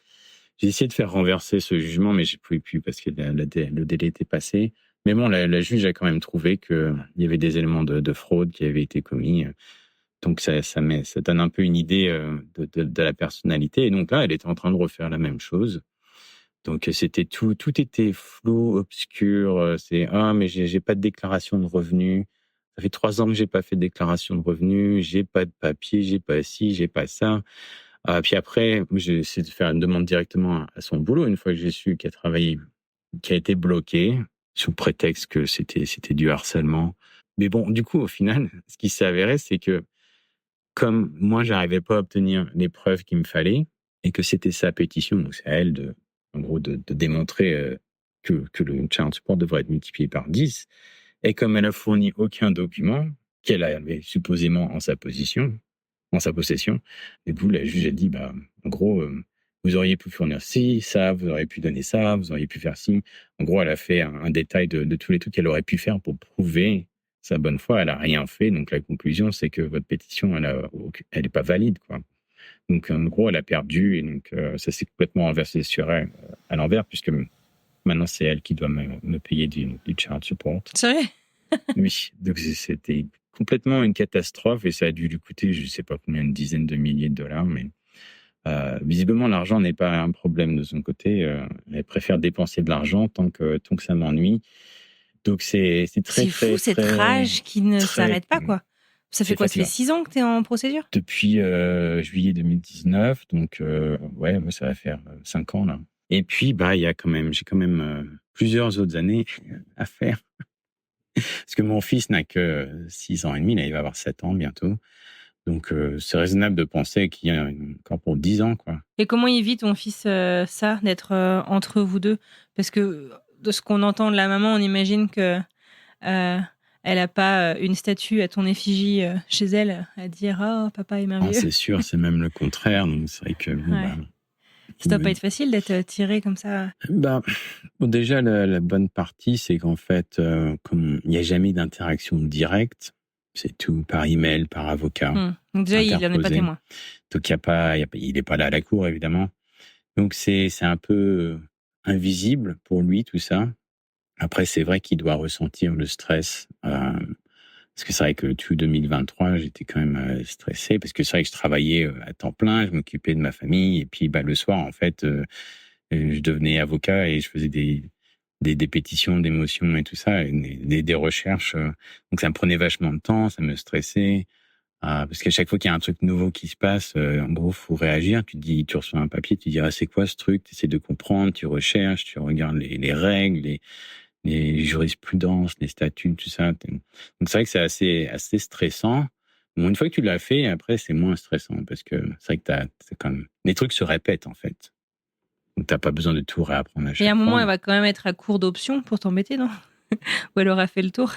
essayé de faire renverser ce jugement, mais je ne pouvais plus parce que le délai était passé. Mais bon, la juge a quand même trouvé qu'il y avait des éléments de fraude qui avaient été commis. Donc, ça donne un peu une idée de la personnalité. Et donc là, elle était en train de refaire la même chose. Donc, c'était tout était flou, obscur. Mais j'ai pas de déclaration de revenus. Ça fait 3 ans que j'ai pas fait de déclaration de revenus, j'ai pas de papier, j'ai pas ci, j'ai pas ça. Puis après, j'ai essayé de faire une demande directement à son boulot une fois que j'ai su qu'elle travaillait, qui a été bloquée sous prétexte que c'était du harcèlement. Mais bon, du coup, au final, ce qui s'est avéré, c'est que comme moi, j'arrivais pas à obtenir les preuves qu'il me fallait et que c'était sa pétition, donc c'est à elle en gros, de démontrer que le child support devrait être multiplié par 10. Et comme elle a fourni aucun document qu'elle avait supposément en sa possession, et vous, la juge a dit, en gros, vous auriez pu fournir ci, ça, vous auriez pu donner ça, vous auriez pu faire ci. En gros, elle a fait un détail de tous les trucs qu'elle aurait pu faire pour prouver sa bonne foi. Elle a rien fait. Donc, la conclusion, c'est que votre pétition, elle est pas valide, quoi. Donc, en gros, elle a perdu. Et donc, ça s'est complètement renversé sur elle à l'envers, puisque maintenant, c'est elle qui doit me payer du child support. Sérieux? Oui, donc c'était complètement une catastrophe et ça a dû lui coûter, je ne sais pas combien, une dizaine de milliers de dollars. Mais visiblement, l'argent n'est pas un problème de son côté. Elle préfère dépenser de l'argent tant que ça m'ennuie. Donc, c'est très, C'est fou, cette rage qui ne s'arrête pas, quoi. Ça fait quoi? Ça fait 6 ans que tu es en procédure? Depuis juillet 2019, donc ça va faire 5 ans là. Et puis j'ai quand même plusieurs autres années à faire. Parce que mon fils n'a que 6 ans et demi, là il va avoir 7 ans bientôt. Donc c'est raisonnable de penser qu'il y a encore pour 10 ans, quoi. Et comment il vit ton fils ça, d'être entre vous deux? Parce que de ce qu'on entend de la maman, on imagine que elle n'a pas une statue à ton effigie chez elle à dire « Oh, papa est merveilleux ». C'est sûr, c'est même le contraire. Donc c'est vrai que... Ça doit pas être facile d'être tiré comme ça. Déjà, la bonne partie, c'est qu'en fait, comme il n'y a jamais d'interaction directe, c'est tout par email, par avocat. Donc déjà, il n'en est pas témoin. Donc il n'est pas là à la cour, évidemment. Donc c'est un peu invisible pour lui, tout ça. Après, c'est vrai qu'il doit ressentir le stress. Parce que c'est vrai que tout 2023, j'étais quand même stressé. Parce que c'est vrai que je travaillais à temps plein, je m'occupais de ma famille. Et puis le soir, en fait, je devenais avocat et je faisais des pétitions, des motions et tout ça, et des recherches. Donc ça me prenait vachement de temps, ça me stressait. Parce qu'à chaque fois qu'il y a un truc nouveau qui se passe, en gros, faut réagir. Tu reçois un papier, tu dis c'est quoi ce truc? Tu essaies de comprendre, tu recherches, tu regardes les règles, les jurisprudences, les statuts, tout ça. Donc c'est vrai que c'est assez stressant. Bon, une fois que tu l'as fait, après c'est moins stressant parce que c'est vrai que c'est quand même les trucs se répètent en fait. Donc t'as pas besoin de tout réapprendre à chaque fois. Et à un moment, elle va quand même être à court d'options pour t'embêter, non? Ou elle aura fait le tour?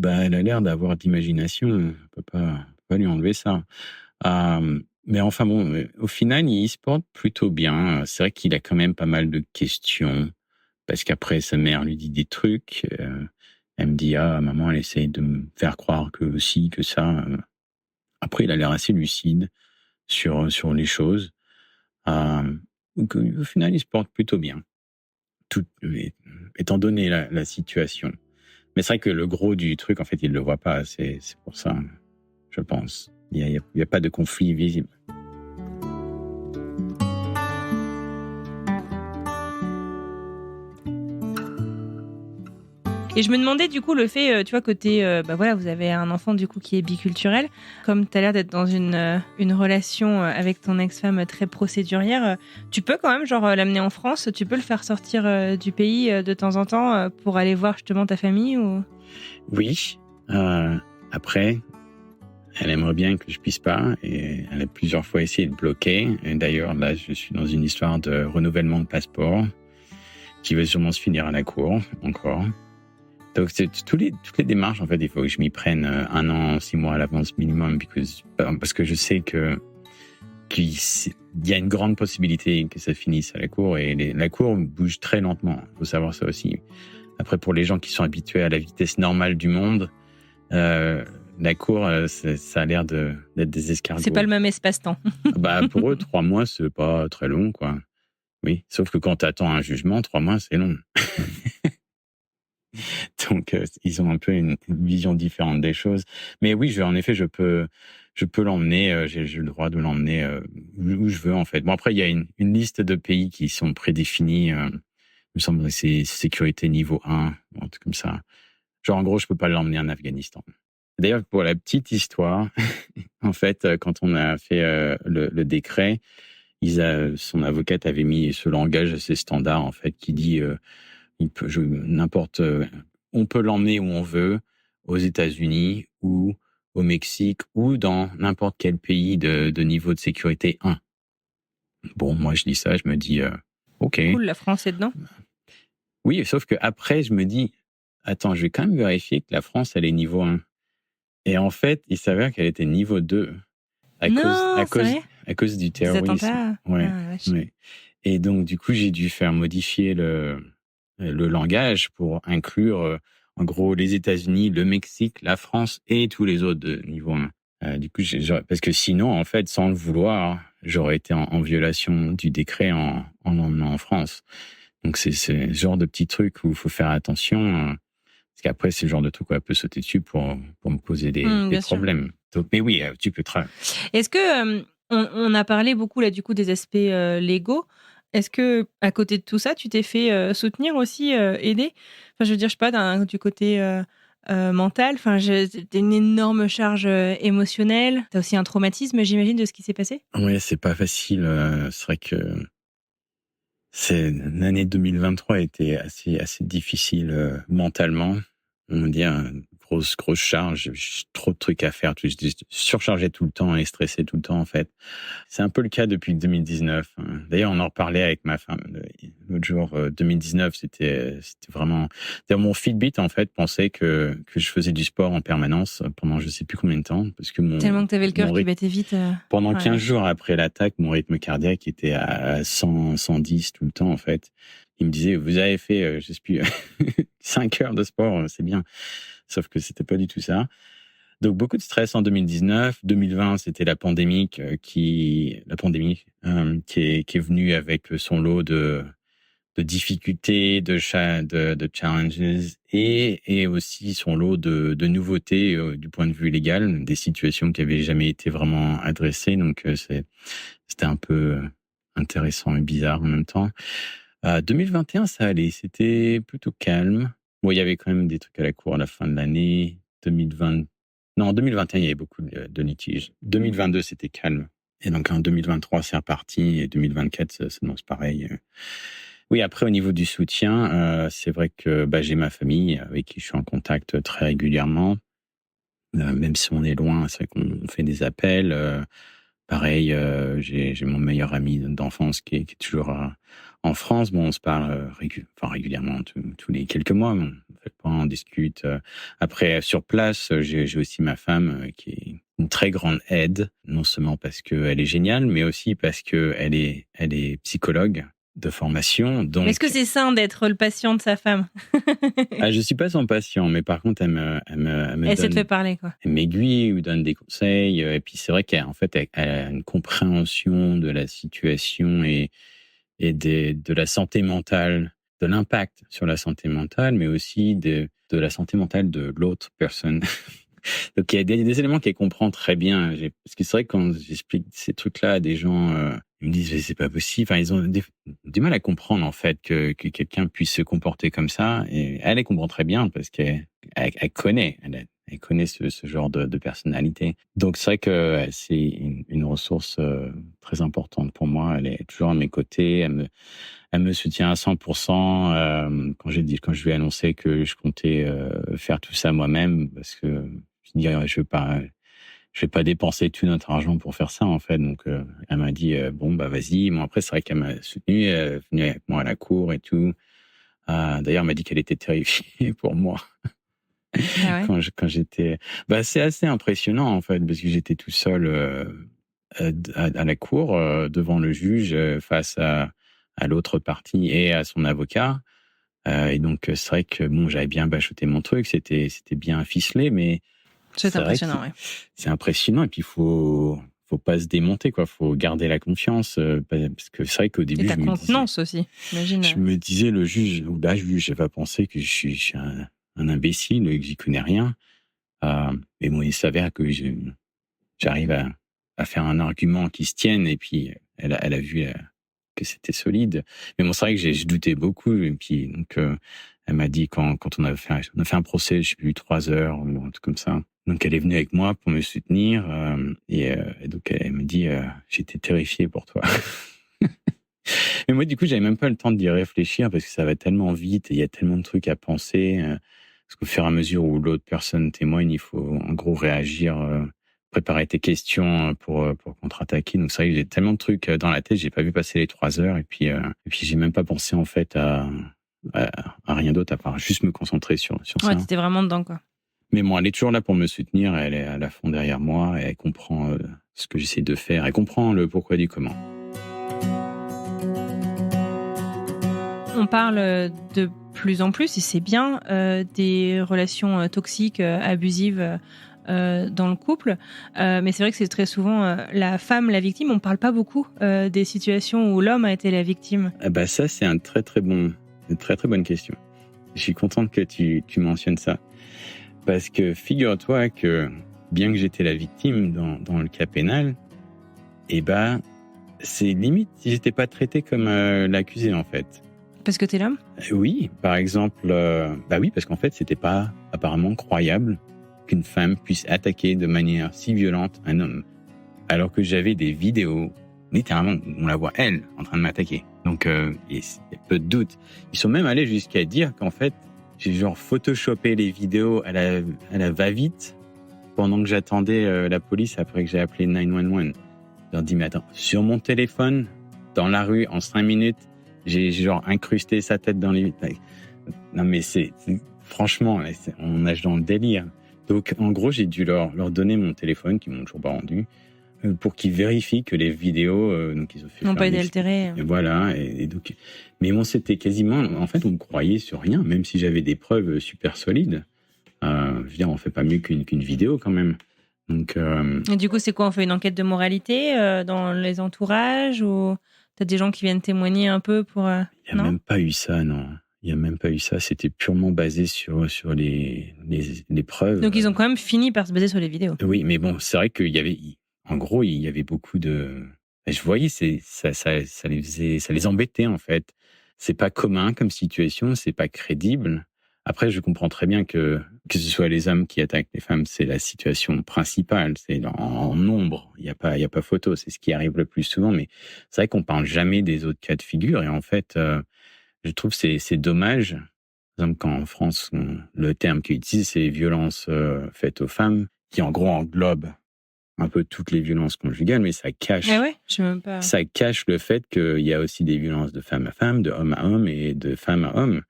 Elle a l'air d'avoir d'imagination. On peut pas lui enlever ça. Mais enfin bon, au final, il se porte plutôt bien. C'est vrai qu'il a quand même pas mal de questions. Parce qu'après, sa mère lui dit des trucs. Elle me dit, maman, elle essaye de me faire croire que ci, que ça. Après, il a l'air assez lucide sur les choses. Donc, au final, il se porte plutôt bien. Tout, étant donné la situation. Mais c'est vrai que le gros du truc, en fait, il ne le voit pas. C'est pour ça, je pense. Il y a pas de conflit visible. Et je me demandais du coup le fait, tu vois, côté, vous avez un enfant du coup qui est biculturel, comme tu as l'air d'être dans une relation avec ton ex-femme très procédurière, tu peux quand même l'amener en France, tu peux le faire sortir du pays de temps en temps pour aller voir justement ta famille ou... Oui. Après, elle aimerait bien que je puisse pas et elle a plusieurs fois essayé de bloquer. Et d'ailleurs, là, je suis dans une histoire de renouvellement de passeport qui va sûrement se finir à la cour encore. Donc, toutes les démarches, en fait, il faut que je m'y prenne 1 an, 6 mois à l'avance minimum, parce que je sais qu'il y a une grande possibilité que ça finisse à la cour, et la cour bouge très lentement. Il faut savoir ça aussi. Après, pour les gens qui sont habitués à la vitesse normale du monde, la cour, ça a l'air d'être des escargots. C'est pas le même espace-temps. Pour eux, 3 mois, c'est pas très long, quoi. Oui, sauf que quand tu attends un jugement, 3 mois, c'est long. Donc, ils ont un peu une vision différente des choses. Mais oui, en effet, je peux l'emmener. J'ai le droit de l'emmener où je veux, en fait. Bon, après, il y a une liste de pays qui sont prédéfinis. Il me semble que c'est sécurité niveau 1, un truc comme ça. En gros, je peux pas l'emmener en Afghanistan. D'ailleurs, pour la petite histoire, en fait, quand on a fait le décret, son avocate avait mis ce langage assez standard, en fait, qui dit on peut l'emmener où on veut, aux États-Unis ou au Mexique ou dans n'importe quel pays de niveau de sécurité 1. Bon, moi je dis ça, je me dis ok. Cool, la France est dedans. Oui, sauf que après je me dis attends, je vais quand même vérifier que la France elle est niveau 1. Et en fait, il s'avère qu'elle était niveau 2 à cause du terrorisme. Ouais. Et donc du coup, j'ai dû faire modifier le langage pour inclure, en gros, les États-Unis, le Mexique, la France et tous les autres de niveau 1. Du coup, parce que sinon, en fait, sans le vouloir, j'aurais été en violation du décret en l'emmenant en France. Donc, c'est ce genre de petits trucs où il faut faire attention, parce qu'après, c'est le genre de truc où elle peut sauter dessus pour me poser des problèmes. Donc, mais oui, tu peux Est-ce que on a parlé beaucoup là du coup des aspects légaux? Est-ce que à côté de tout ça, tu t'es fait soutenir aussi, aider? Enfin, je veux dire, je sais pas, du côté mental. Enfin, t'as une énorme charge émotionnelle. T'as aussi un traumatisme, j'imagine, de ce qui s'est passé? Oui, c'est pas facile. C'est vrai que l'année 2023 a été assez difficile mentalement. On va dire grosse charge, trop de trucs à faire, surchargé tout le temps et stressé tout le temps en fait. C'est un peu le cas depuis 2019. D'ailleurs, on en reparlait avec ma femme l'autre jour. 2019, c'était vraiment. D'ailleurs, mon Fitbit en fait pensait que je faisais du sport en permanence pendant je sais plus combien de temps, parce que tellement que t'avais le cœur qui battait vite. Pendant 15 jours après l'attaque, mon rythme cardiaque était à 100, 110 tout le temps en fait. Il me disait, vous avez fait, je sais plus, 5 heures de sport, c'est bien. Sauf que c'était pas du tout ça. Donc, beaucoup de stress en 2019. 2020, c'était la pandémie qui est venue avec son lot de difficultés, de challenges et aussi son lot de nouveautés du point de vue légal, des situations qui avaient jamais été vraiment adressées. Donc, c'était un peu intéressant et bizarre en même temps. 2021, ça allait, c'était plutôt calme. Bon, il y avait quand même des trucs à la cour à la fin de l'année. 2021, il y avait beaucoup de litiges. 2022, c'était calme. Et donc, en 2023, c'est reparti. Et 2024, ça s'annonce pareil. Oui, après, au niveau du soutien, c'est vrai que j'ai ma famille avec qui je suis en contact très régulièrement. Même si on est loin, c'est vrai qu'on fait des appels. Pareil, j'ai mon meilleur ami d'enfance qui est toujours en France. Bon, on se parle régulièrement, tous les quelques mois. fait le point, on discute. Après, sur place, j'ai aussi ma femme qui est une très grande aide, non seulement parce qu'elle est géniale, mais aussi parce qu'elle est psychologue de formation. Donc, Mais est-ce que c'est sain d'être le patient de sa femme? je suis pas son patient, mais par contre, elle me Elle sait te donne, fait parler, quoi. elle m'aiguille, me donne des conseils. Et puis c'est vrai qu'en fait, elle a une compréhension de la situation et de la santé mentale, de l'impact sur la santé mentale, mais aussi de la santé mentale de l'autre personne. Donc il y a des éléments qu'elle comprend très bien. Parce que c'est vrai que quand j'explique ces trucs-là à des gens, ils me disent c'est pas possible. Enfin, ils ont du mal à comprendre en fait que quelqu'un puisse se comporter comme ça. Et elle comprend très bien parce qu'elle connaît. Elle connaît ce genre de personnalité. Donc c'est vrai que c'est une ressource très importante pour moi. Elle est toujours à mes côtés. Elle me soutient à 100%. Quand je lui ai annoncé que je comptais faire tout ça moi-même, parce que je dis je vais pas dépenser tout notre argent pour faire ça en fait. Donc elle m'a dit bon bah vas-y. Bon après c'est vrai qu'elle m'a soutenu, elle est venue avec moi à la cour et tout. D'ailleurs elle m'a dit qu'elle était terrifiée pour moi. Ah ouais. Quand j'étais, c'est assez impressionnant en fait parce que j'étais tout seul à la cour devant le juge face à l'autre partie et à son avocat. Et donc c'est vrai que bon, j'avais bien bachoté mon truc, c'était bien ficelé, mais C'est vrai impressionnant, que ouais. c'est impressionnant. Et puis faut pas se démonter quoi, faut garder la confiance parce que c'est vrai qu'au Et début ta contenance aussi, j'imagine. je me disais le juge ou la juge, elle va penser que je suis un imbécile, que j'y connais rien. Mais bon, il s'avère que j'arrive à faire un argument qui se tienne et puis elle a vu que c'était solide. Mais bon, c'est vrai que je doutais beaucoup et puis donc elle m'a dit quand on a fait un procès, je sais plus 3 heures ou un truc comme ça. Donc elle est venue avec moi pour me soutenir et donc elle me dit j'étais terrifié pour toi. Mais moi du coup, j'avais même pas le temps d'y réfléchir parce que ça va tellement vite et il y a tellement de trucs à penser. Parce qu'au fur et à mesure où l'autre personne témoigne, il faut en gros réagir, préparer tes questions pour contre-attaquer. Donc c'est vrai que j'ai tellement de trucs dans la tête, j'ai pas vu passer les 3 heures et puis j'ai même pas pensé en fait à rien d'autre à part juste me concentrer sur ça. Ouais, t'étais vraiment dedans, quoi. Mais bon, elle est toujours là pour me soutenir, elle est à la fond derrière moi et elle comprend ce que j'essaie de faire, elle comprend le pourquoi du comment. On parle de plus en plus, et c'est bien, des relations toxiques, abusives dans le couple. Mais c'est vrai que c'est très souvent la femme, la victime. On ne parle pas beaucoup des situations où l'homme a été la victime. Ça, c'est une très très bonne question. Je suis contente que tu mentionnes ça. Parce que figure-toi que bien que j'étais la victime dans le cas pénal, c'est limite si j'étais pas traité comme l'accusé en fait. Parce que t'es l'homme ? Oui, par exemple, oui, parce qu'en fait, c'était pas apparemment croyable qu'une femme puisse attaquer de manière si violente un homme, alors que j'avais des vidéos, littéralement, où on la voit elle en train de m'attaquer. Donc, il y a peu de doute. Ils sont même allés jusqu'à dire qu'en fait, j'ai genre photoshopé les vidéos à la va-vite pendant que j'attendais la police après que j'ai appelé 911. Je leur dis mais attends, sur mon téléphone, dans la rue, en 5 minutes. J'ai genre incrusté sa tête dans les... Non mais franchement, on nage dans le délire. Donc en gros, j'ai dû leur donner mon téléphone, qu'ils m'ont toujours pas rendu, pour qu'ils vérifient que les vidéos... donc ils ont fait n'ont pas été altérées. Et voilà. Et donc... Mais bon, c'était quasiment... En fait, on me croyait sur rien, même si j'avais des preuves super solides. Je veux dire, on fait pas mieux qu'une vidéo quand même. Donc, Et du coup, c'est quoi ? On fait une enquête de moralité dans les entourages ou... T'as des gens qui viennent témoigner un peu pour... Il n'y a même pas eu ça, non. Il n'y a même pas eu ça. C'était purement basé sur les preuves. Donc, ils ont quand même fini par se baser sur les vidéos. Oui, mais bon, c'est vrai qu'il y avait... En gros, il y avait beaucoup de... Je voyais, ça les embêtait, en fait. C'est pas commun comme situation, c'est pas crédible. Après, je comprends très bien que ce soit les hommes qui attaquent les femmes, c'est la situation principale, c'est en nombre, il y a pas photo, c'est ce qui arrive le plus souvent, mais c'est vrai qu'on parle jamais des autres cas de figure et en fait, je trouve que c'est dommage. Par exemple, quand en France, le terme qu'ils utilisent, c'est violences faites aux femmes, qui en gros englobe un peu toutes les violences conjugales, mais ça cache, ouais, je sais même pas. Ça cache le fait qu'il y a aussi des violences de femme à femme, de homme à homme et de femme à homme.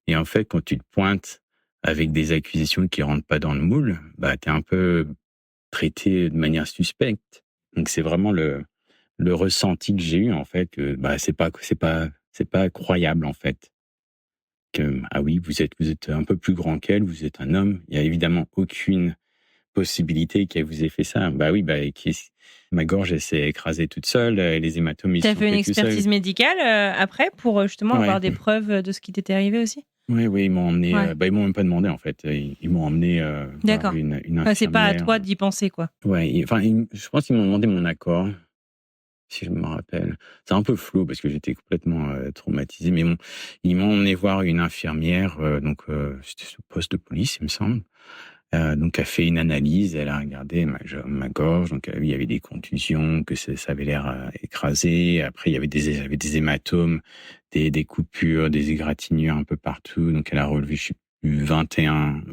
Et en fait, quand tu te pointes avec des accusations qui rentrent pas dans le moule, bah, t'es un peu traité de manière suspecte. Donc, c'est vraiment le ressenti que j'ai eu, en fait, que, bah, c'est pas croyable, en fait. Que, ah oui, vous êtes un peu plus grand qu'elle, vous êtes un homme. Il y a évidemment aucune possibilité qu'elle vous ait fait ça. Bah oui, ma gorge, elle s'est écrasée toute seule, les hématomes, ils T'as sont fait une faits tout seuls. expertise médicale après pour justement Ouais. avoir des preuves de ce qui t'était arrivé aussi? Oui, ils m'ont emmené. Ouais. Ils m'ont même pas demandé, en fait. Ils m'ont emmené voir D'accord. une infirmière. Enfin, c'est pas à toi d'y penser, quoi. Ouais, je pense qu'ils m'ont demandé mon accord, si je me rappelle. C'est un peu flou parce que j'étais complètement traumatisé, mais bon, ils m'ont emmené voir une infirmière, c'était ce poste de police, il me semble. Donc, elle a fait une analyse, elle a regardé ma gorge, donc il y avait des contusions, que ça avait l'air écrasé. Après, j'avais des hématomes, des coupures, des égratignures un peu partout. Donc, elle a relevé, je sais plus, 21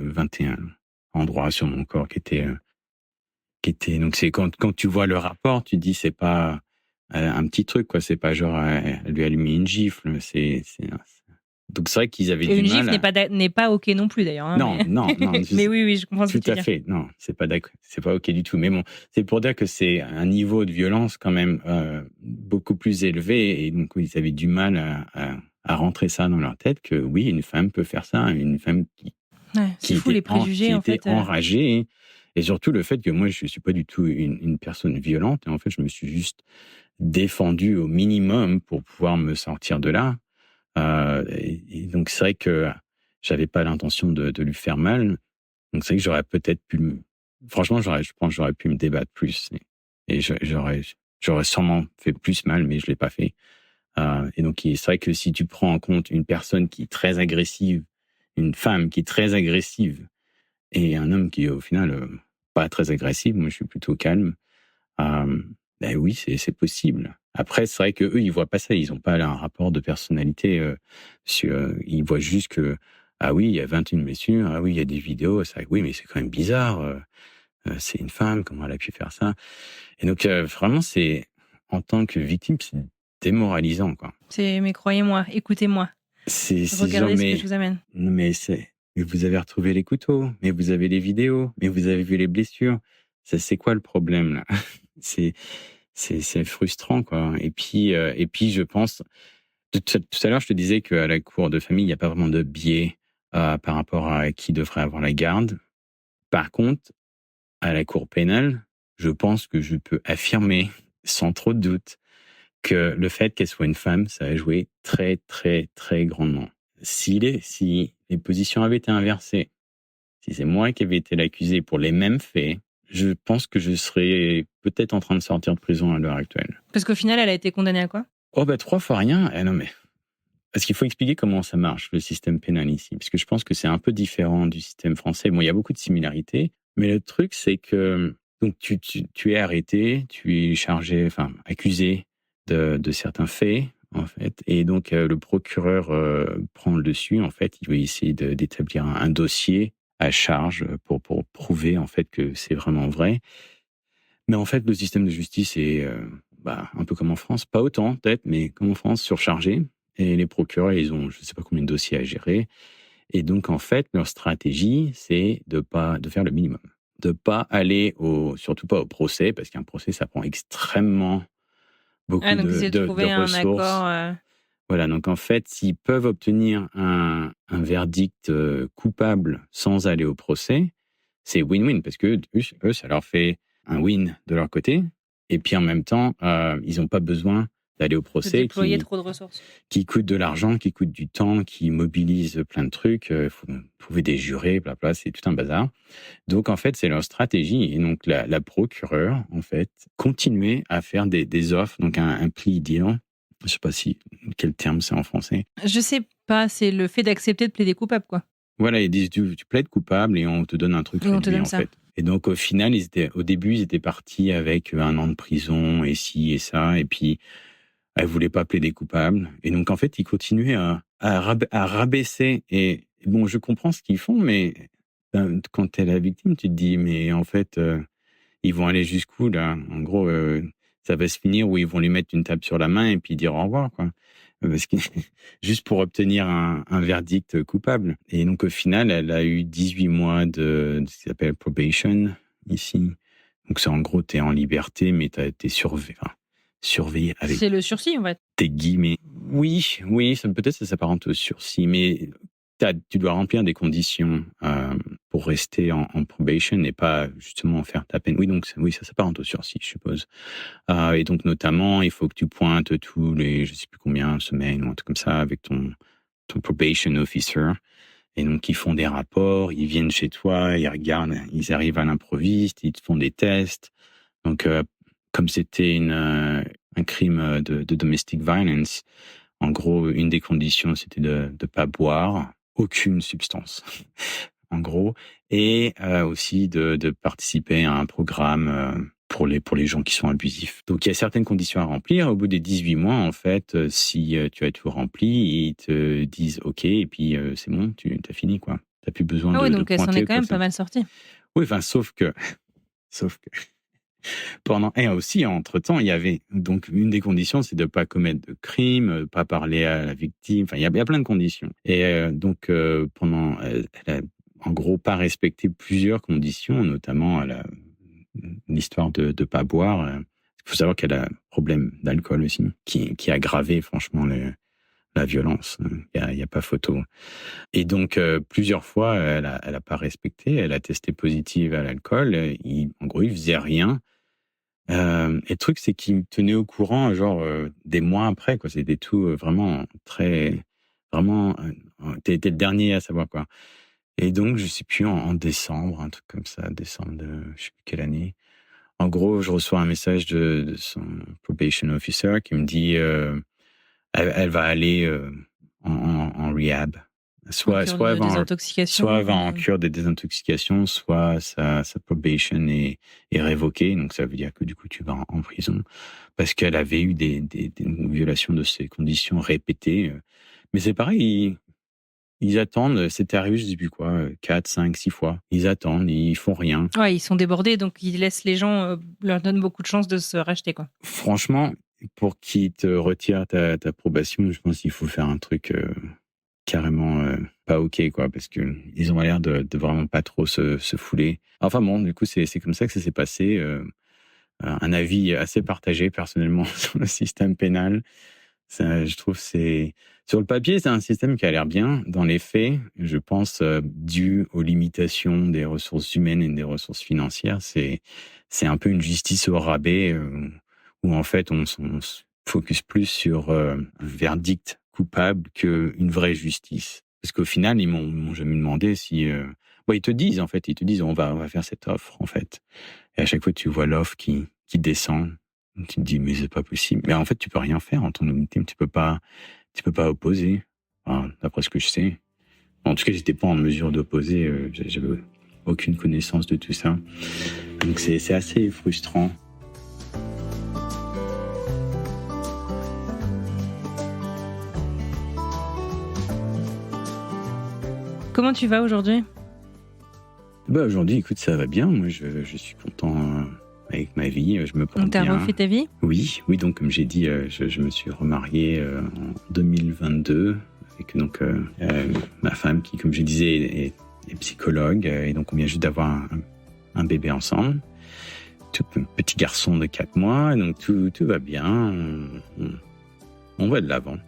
endroits sur mon corps qui étaient. Donc, c'est quand tu vois le rapport, tu te dis c'est pas un petit truc, quoi. C'est pas genre elle lui a allumé une gifle. Donc, c'est vrai qu'ils avaient Et du une mal. gifle n'est pas OK non plus, d'ailleurs. Hein, Non. Mais oui, je comprends ce que Tout tu veux à dire. fait. Non, c'est pas OK du tout. Mais bon, c'est pour dire que c'est un niveau de violence quand même beaucoup plus élevé. Et donc, ils avaient du mal à rentrer ça dans leur tête que oui, une femme peut faire ça. Une femme Ouais, c'est fou les préjugés, qui en était fait. enragée. Et surtout le fait que moi, je suis pas du tout une personne violente. Et en fait, je me suis juste défendu au minimum pour pouvoir me sortir de là. Et donc, c'est vrai que j'avais pas l'intention de lui faire mal. Donc, c'est vrai que j'aurais peut-être franchement, je pense que j'aurais pu me débattre plus. Et j'aurais sûrement fait plus mal, mais je l'ai pas fait. Et donc, c'est vrai que si tu prends en compte une personne qui est très agressive, une femme qui est très agressive, et un homme qui est au final pas très agressif, moi je suis plutôt calme, ben oui, c'est possible. Après, c'est vrai que eux, ils voient pas ça, ils ont pas là un rapport de personnalité. Ils voient juste que ah oui, il y a 21 blessures, ah oui, il y a des vidéos, ça, oui, mais c'est quand même bizarre. C'est une femme, comment elle a pu faire ça? Et donc vraiment, c'est en tant que victime, c'est démoralisant, quoi. Mais croyez-moi, écoutez-moi. C'est Regardez genre, ce que je vous amène. mais vous avez retrouvé les couteaux, mais vous avez les vidéos, mais vous avez vu les blessures. C'est quoi le problème là? C'est frustrant, quoi. Et puis je pense tout à l'heure, je te disais qu'à la cour de famille, il n'y a pas vraiment de biais par rapport à qui devrait avoir la garde. Par contre, à la cour pénale, je pense que je peux affirmer sans trop de doute que le fait qu'elle soit une femme, ça a joué très, très, très grandement. Si les positions avaient été inversées, si c'est moi qui avais été l'accusé pour les mêmes faits, je pense que je serais peut-être en train de sortir de prison à l'heure actuelle. Parce qu'au final, elle a été condamnée à quoi? 3 fois rien. Non mais parce qu'il faut expliquer comment ça marche, le système pénal ici. Parce que je pense que c'est un peu différent du système français. Bon, il y a beaucoup de similarités. Mais le truc, c'est que donc tu es arrêté, tu es accusé de certains faits, en fait. Et donc, le procureur prend le dessus. En fait, il veut essayer d'établir un dossier à charge pour prouver, en fait, que c'est vraiment vrai. Mais en fait, le système de justice est un peu comme en France. Pas autant, peut-être, mais comme en France, surchargé. Et les procureurs, ils ont je ne sais pas combien de dossiers à gérer. Et donc, en fait, leur stratégie, c'est de faire le minimum. De pas aller surtout pas au procès, parce qu'un procès, ça prend extrêmement beaucoup donc essayer de trouver un ressources. accord. Voilà, donc en fait, s'ils peuvent obtenir un verdict coupable sans aller au procès, c'est win-win, parce que eux, ça leur fait un win de leur côté. Et puis en même temps, ils n'ont pas besoin d'aller au De procès déployer trop de ressources. qui coûte de l'argent, qui coûte du temps, qui mobilise plein de trucs. Il faut trouver des jurés, blabla, c'est tout un bazar. Donc, en fait, c'est leur stratégie. Et donc, la procureure, en fait, continuait à faire des offres, donc un plea deal. Je sais pas quel terme c'est en français. Je sais pas, c'est le fait d'accepter de plaider coupable, quoi. Voilà, ils disent, tu plaides coupable et on te donne un truc réduit, en fait. Et donc, au final, au début, ils étaient partis avec 1 an de prison et ci et ça. Et puis, elle voulait pas plaider coupable. Et donc, en fait, ils continuaient à rabaisser. Et bon, je comprends ce qu'ils font, mais quand t'es la victime, tu te dis, mais en fait, ils vont aller jusqu'où, là? En gros, ça va se finir où ils vont lui mettre une tape sur la main et puis dire au revoir, quoi. parce que juste pour obtenir un verdict coupable. Et donc au final, elle a eu 18 mois de ce qui s'appelle probation ici. Donc c'est en gros, t'es en liberté, mais t'es surveillé avec C'est le sursis, en fait. tes guillemets. Oui, peut-être ça s'apparente au sursis, mais tu dois remplir des conditions pour rester en probation et pas justement faire ta peine. Oui, donc ça s'apparente au sursis, je suppose. Et donc notamment, il faut que tu pointes tous les, je sais plus combien, semaines ou un truc comme ça avec ton probation officer. Et donc ils font des rapports, ils viennent chez toi, ils regardent, ils arrivent à l'improviste, ils te font des tests. Donc comme c'était un crime de domestic violence, en gros, une des conditions, c'était de pas boire aucune substance, en gros, et aussi de participer à un programme pour les gens qui sont abusifs. Donc, il y a certaines conditions à remplir. Au bout des 18 mois, en fait, si tu as tout rempli, ils te disent OK, et puis c'est bon, tu as fini, quoi. Tu n'as plus besoin de donc elle s'en pointer, est quand même pas mal sortie. Oui, sauf que et aussi, entre-temps, il y avait donc une des conditions, c'est de ne pas commettre de crime, pas parler à la victime. Enfin, il y a plein de conditions. Et donc, elle a en gros pas respecté plusieurs conditions, notamment l'histoire de ne pas boire. Il faut savoir qu'elle a un problème d'alcool aussi, qui a aggravé franchement la violence. Il y a pas photo. Et donc, plusieurs fois, elle a pas respecté. Elle a testé positive à l'alcool. En gros, il faisait rien. Et le truc, c'est qu'il me tenait au courant, des mois après, quoi. C'était tout vraiment vraiment, t'es le dernier à savoir, quoi. Et donc, je sais plus, en décembre, un truc comme ça, décembre de je sais plus quelle année. En gros, je reçois un message de son probation officer qui me dit, elle va aller en rehab. Soit elle va en cure de désintoxication, soit sa probation est révoquée. Donc, ça veut dire que du coup, tu vas en prison parce qu'elle avait eu des violations de ces conditions répétées. Mais c'est pareil, ils attendent. C'était arrivé, je sais plus quoi, 4, 5, 6 fois. Ils attendent, ils font rien. Ouais, ils sont débordés, donc ils laissent les gens, leur donnent beaucoup de chances de se racheter, quoi. Franchement, pour qu'ils te retirent ta probation, je pense qu'il faut faire un truc carrément pas OK, quoi, parce que ils ont l'air de vraiment pas trop se fouler. Enfin bon, du coup, c'est comme ça que ça s'est passé. Un avis assez partagé, personnellement, sur le système pénal. Ça, je trouve, sur le papier, c'est un système qui a l'air bien. Dans les faits, je pense, dû aux limitations des ressources humaines et des ressources financières, c'est un peu une justice au rabais, où en fait, on se focus plus sur un verdict coupable qu'une vraie justice. Parce qu'au final, ils m'ont jamais demandé si... ils te disent, on va faire cette offre, en fait. Et à chaque fois, tu vois l'offre qui descend. Tu te dis, mais c'est pas possible. Mais en fait, tu peux rien faire en ton ultime. Tu peux pas opposer. Enfin, d'après ce que je sais. En tout cas, j'étais pas en mesure d'opposer. J'avais aucune connaissance de tout ça. Donc, c'est assez frustrant. Comment tu vas aujourd'hui ? Aujourd'hui, écoute, ça va bien. Moi, je suis content avec ma vie. Je me porte bien. T'as refait ta vie ? Oui. Donc, comme j'ai dit, je me suis remarié en 2022 avec donc ma femme qui, comme je disais, est psychologue. Et donc, on vient juste d'avoir un bébé ensemble. Tout petit garçon de 4 mois. Donc, tout va bien. On va de l'avant.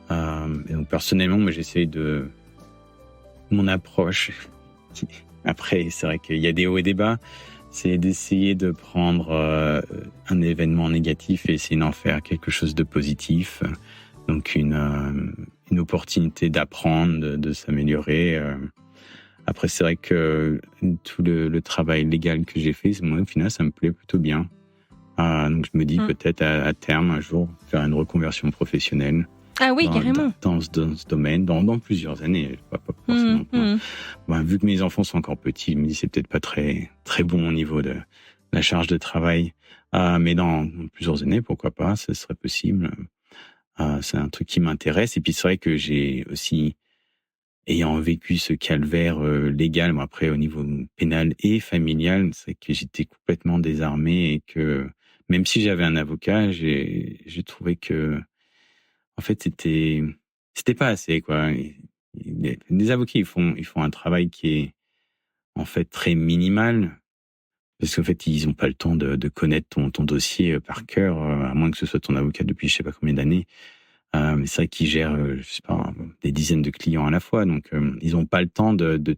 Et donc, personnellement, moi, j'essaye de... Mon approche, après, c'est vrai qu'il y a des hauts et des bas, c'est d'essayer de prendre un événement négatif et essayer d'en faire quelque chose de positif. Donc, une opportunité d'apprendre, de s'améliorer. Après, c'est vrai que tout le travail légal que j'ai fait, moi, au final, ça me plaît plutôt bien. Donc, je me dis peut-être à terme, un jour, faire une reconversion professionnelle. Ah oui, carrément. Dans ce domaine, dans plusieurs années. Pas forcément. Vu que mes enfants sont encore petits, je me dis c'est peut-être pas très, très bon au niveau de la charge de travail. Mais dans plusieurs années, pourquoi pas, ce serait possible. C'est un truc qui m'intéresse. Et puis c'est vrai que j'ai aussi, ayant vécu ce calvaire légal, moi après au niveau pénal et familial, c'est que j'étais complètement désarmé et que même si j'avais un avocat, j'ai trouvé que en fait, c'était pas assez, quoi. Les avocats, ils font un travail qui est, en fait, très minimal. Parce qu'en fait, ils ont pas le temps de connaître ton dossier par cœur, à moins que ce soit ton avocat depuis je sais pas combien d'années. Mais c'est vrai qu'ils gèrent, je sais pas, des dizaines de clients à la fois. Donc, ils ont pas le temps de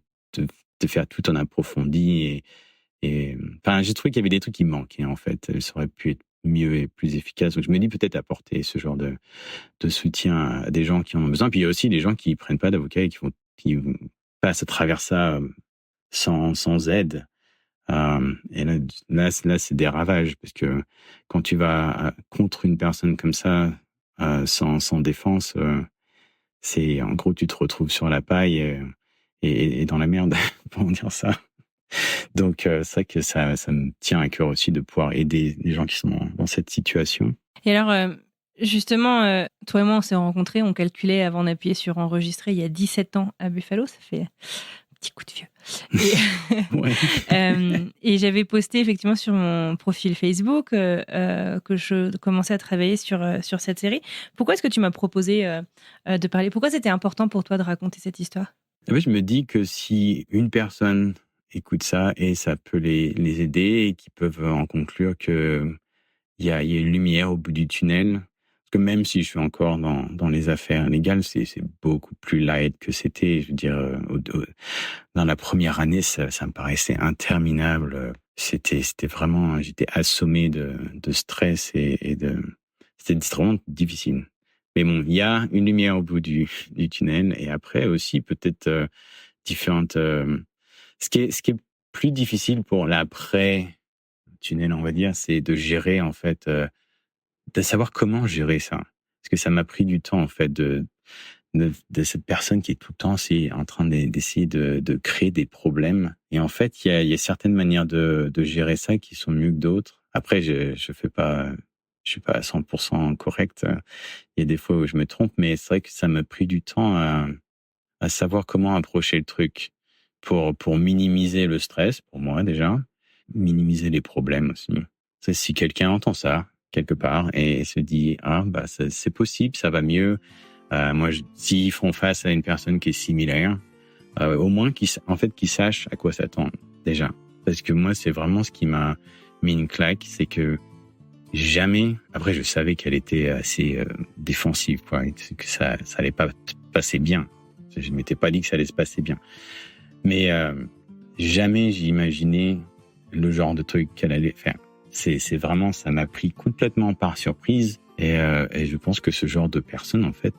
faire tout en approfondi. Enfin, j'ai trouvé qu'il y avait des trucs qui manquaient, en fait. Ça aurait pu être mieux et plus efficace. Donc, je me dis peut-être apporter ce genre de soutien à des gens qui en ont besoin. Puis, il y a aussi des gens qui prennent pas d'avocat et qui passent à travers ça sans aide. Et là, c'est des ravages parce que quand tu vas contre une personne comme ça, sans défense, c'est en gros tu te retrouves sur la paille et dans la merde, pour dire ça. Donc c'est vrai que ça me tient à cœur aussi de pouvoir aider les gens qui sont dans cette situation. Et alors, justement, toi et moi, on s'est rencontrés, on calculait avant d'appuyer sur enregistrer il y a 17 ans à Buffalo, ça fait petit coup de vieux. Ouais. Et j'avais posté effectivement sur mon profil Facebook que je commençais à travailler sur cette série. Pourquoi est-ce que tu m'as proposé de parler? Pourquoi c'était important pour toi de raconter cette histoire? En fait, je me dis que si une personne écoute ça et ça peut les aider et qu'ils peuvent en conclure que il y a une lumière au bout du tunnel. Parce que même si je suis encore dans les affaires légales, c'est beaucoup plus light que c'était. Je veux dire, dans la première année, ça me paraissait interminable. C'était vraiment, j'étais assommé de stress c'était vraiment difficile. Mais bon, il y a une lumière au bout du tunnel et après aussi peut-être différentes. Ce qui est plus difficile pour l'après tunnel, on va dire, c'est de gérer en fait, de savoir comment gérer ça. Parce que ça m'a pris du temps en fait de cette personne qui est tout le temps en train d'essayer de créer des problèmes. Et en fait, il y a certaines manières de gérer ça qui sont mieux que d'autres. Après, je suis pas à 100% correct. Il y a des fois où je me trompe, mais c'est vrai que ça m'a pris du temps à savoir comment approcher le truc pour minimiser le stress, pour moi déjà, minimiser les problèmes aussi. Si quelqu'un entend ça quelque part et se dit bah c'est possible, ça va mieux. Moi, s'ils font face à une personne qui est similaire, au moins qu'ils sachent à quoi s'attendre déjà. Parce que moi, c'est vraiment ce qui m'a mis une claque, c'est que jamais. Après, je savais qu'elle était assez défensive, quoi, que ça allait pas passer bien. Je ne m'étais pas dit que ça allait se passer bien. Mais jamais j'imaginais le genre de truc qu'elle allait faire. C'est vraiment, ça m'a pris complètement par surprise. Et je pense que ce genre de personnes, en fait,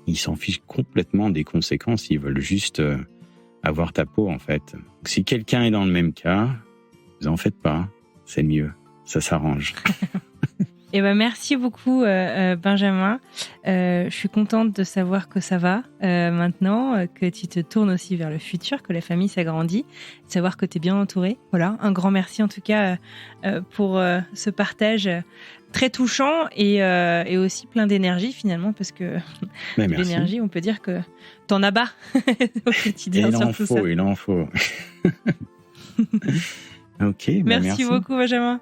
ils s'en fichent complètement des conséquences. Ils veulent juste avoir ta peau, en fait. Donc, si quelqu'un est dans le même cas, vous en faites pas. C'est mieux. Ça s'arrange. Eh ben, merci beaucoup, Benjamin. Je suis contente de savoir que ça va maintenant, que tu te tournes aussi vers le futur, que la famille s'agrandit, de savoir que tu es bien entouré. Voilà, un grand merci en tout cas pour ce partage très touchant et aussi plein d'énergie finalement, parce que l'énergie, on peut dire que t'en abats au quotidien sur tout ça. Il en faut. Ok, merci beaucoup, Benjamin.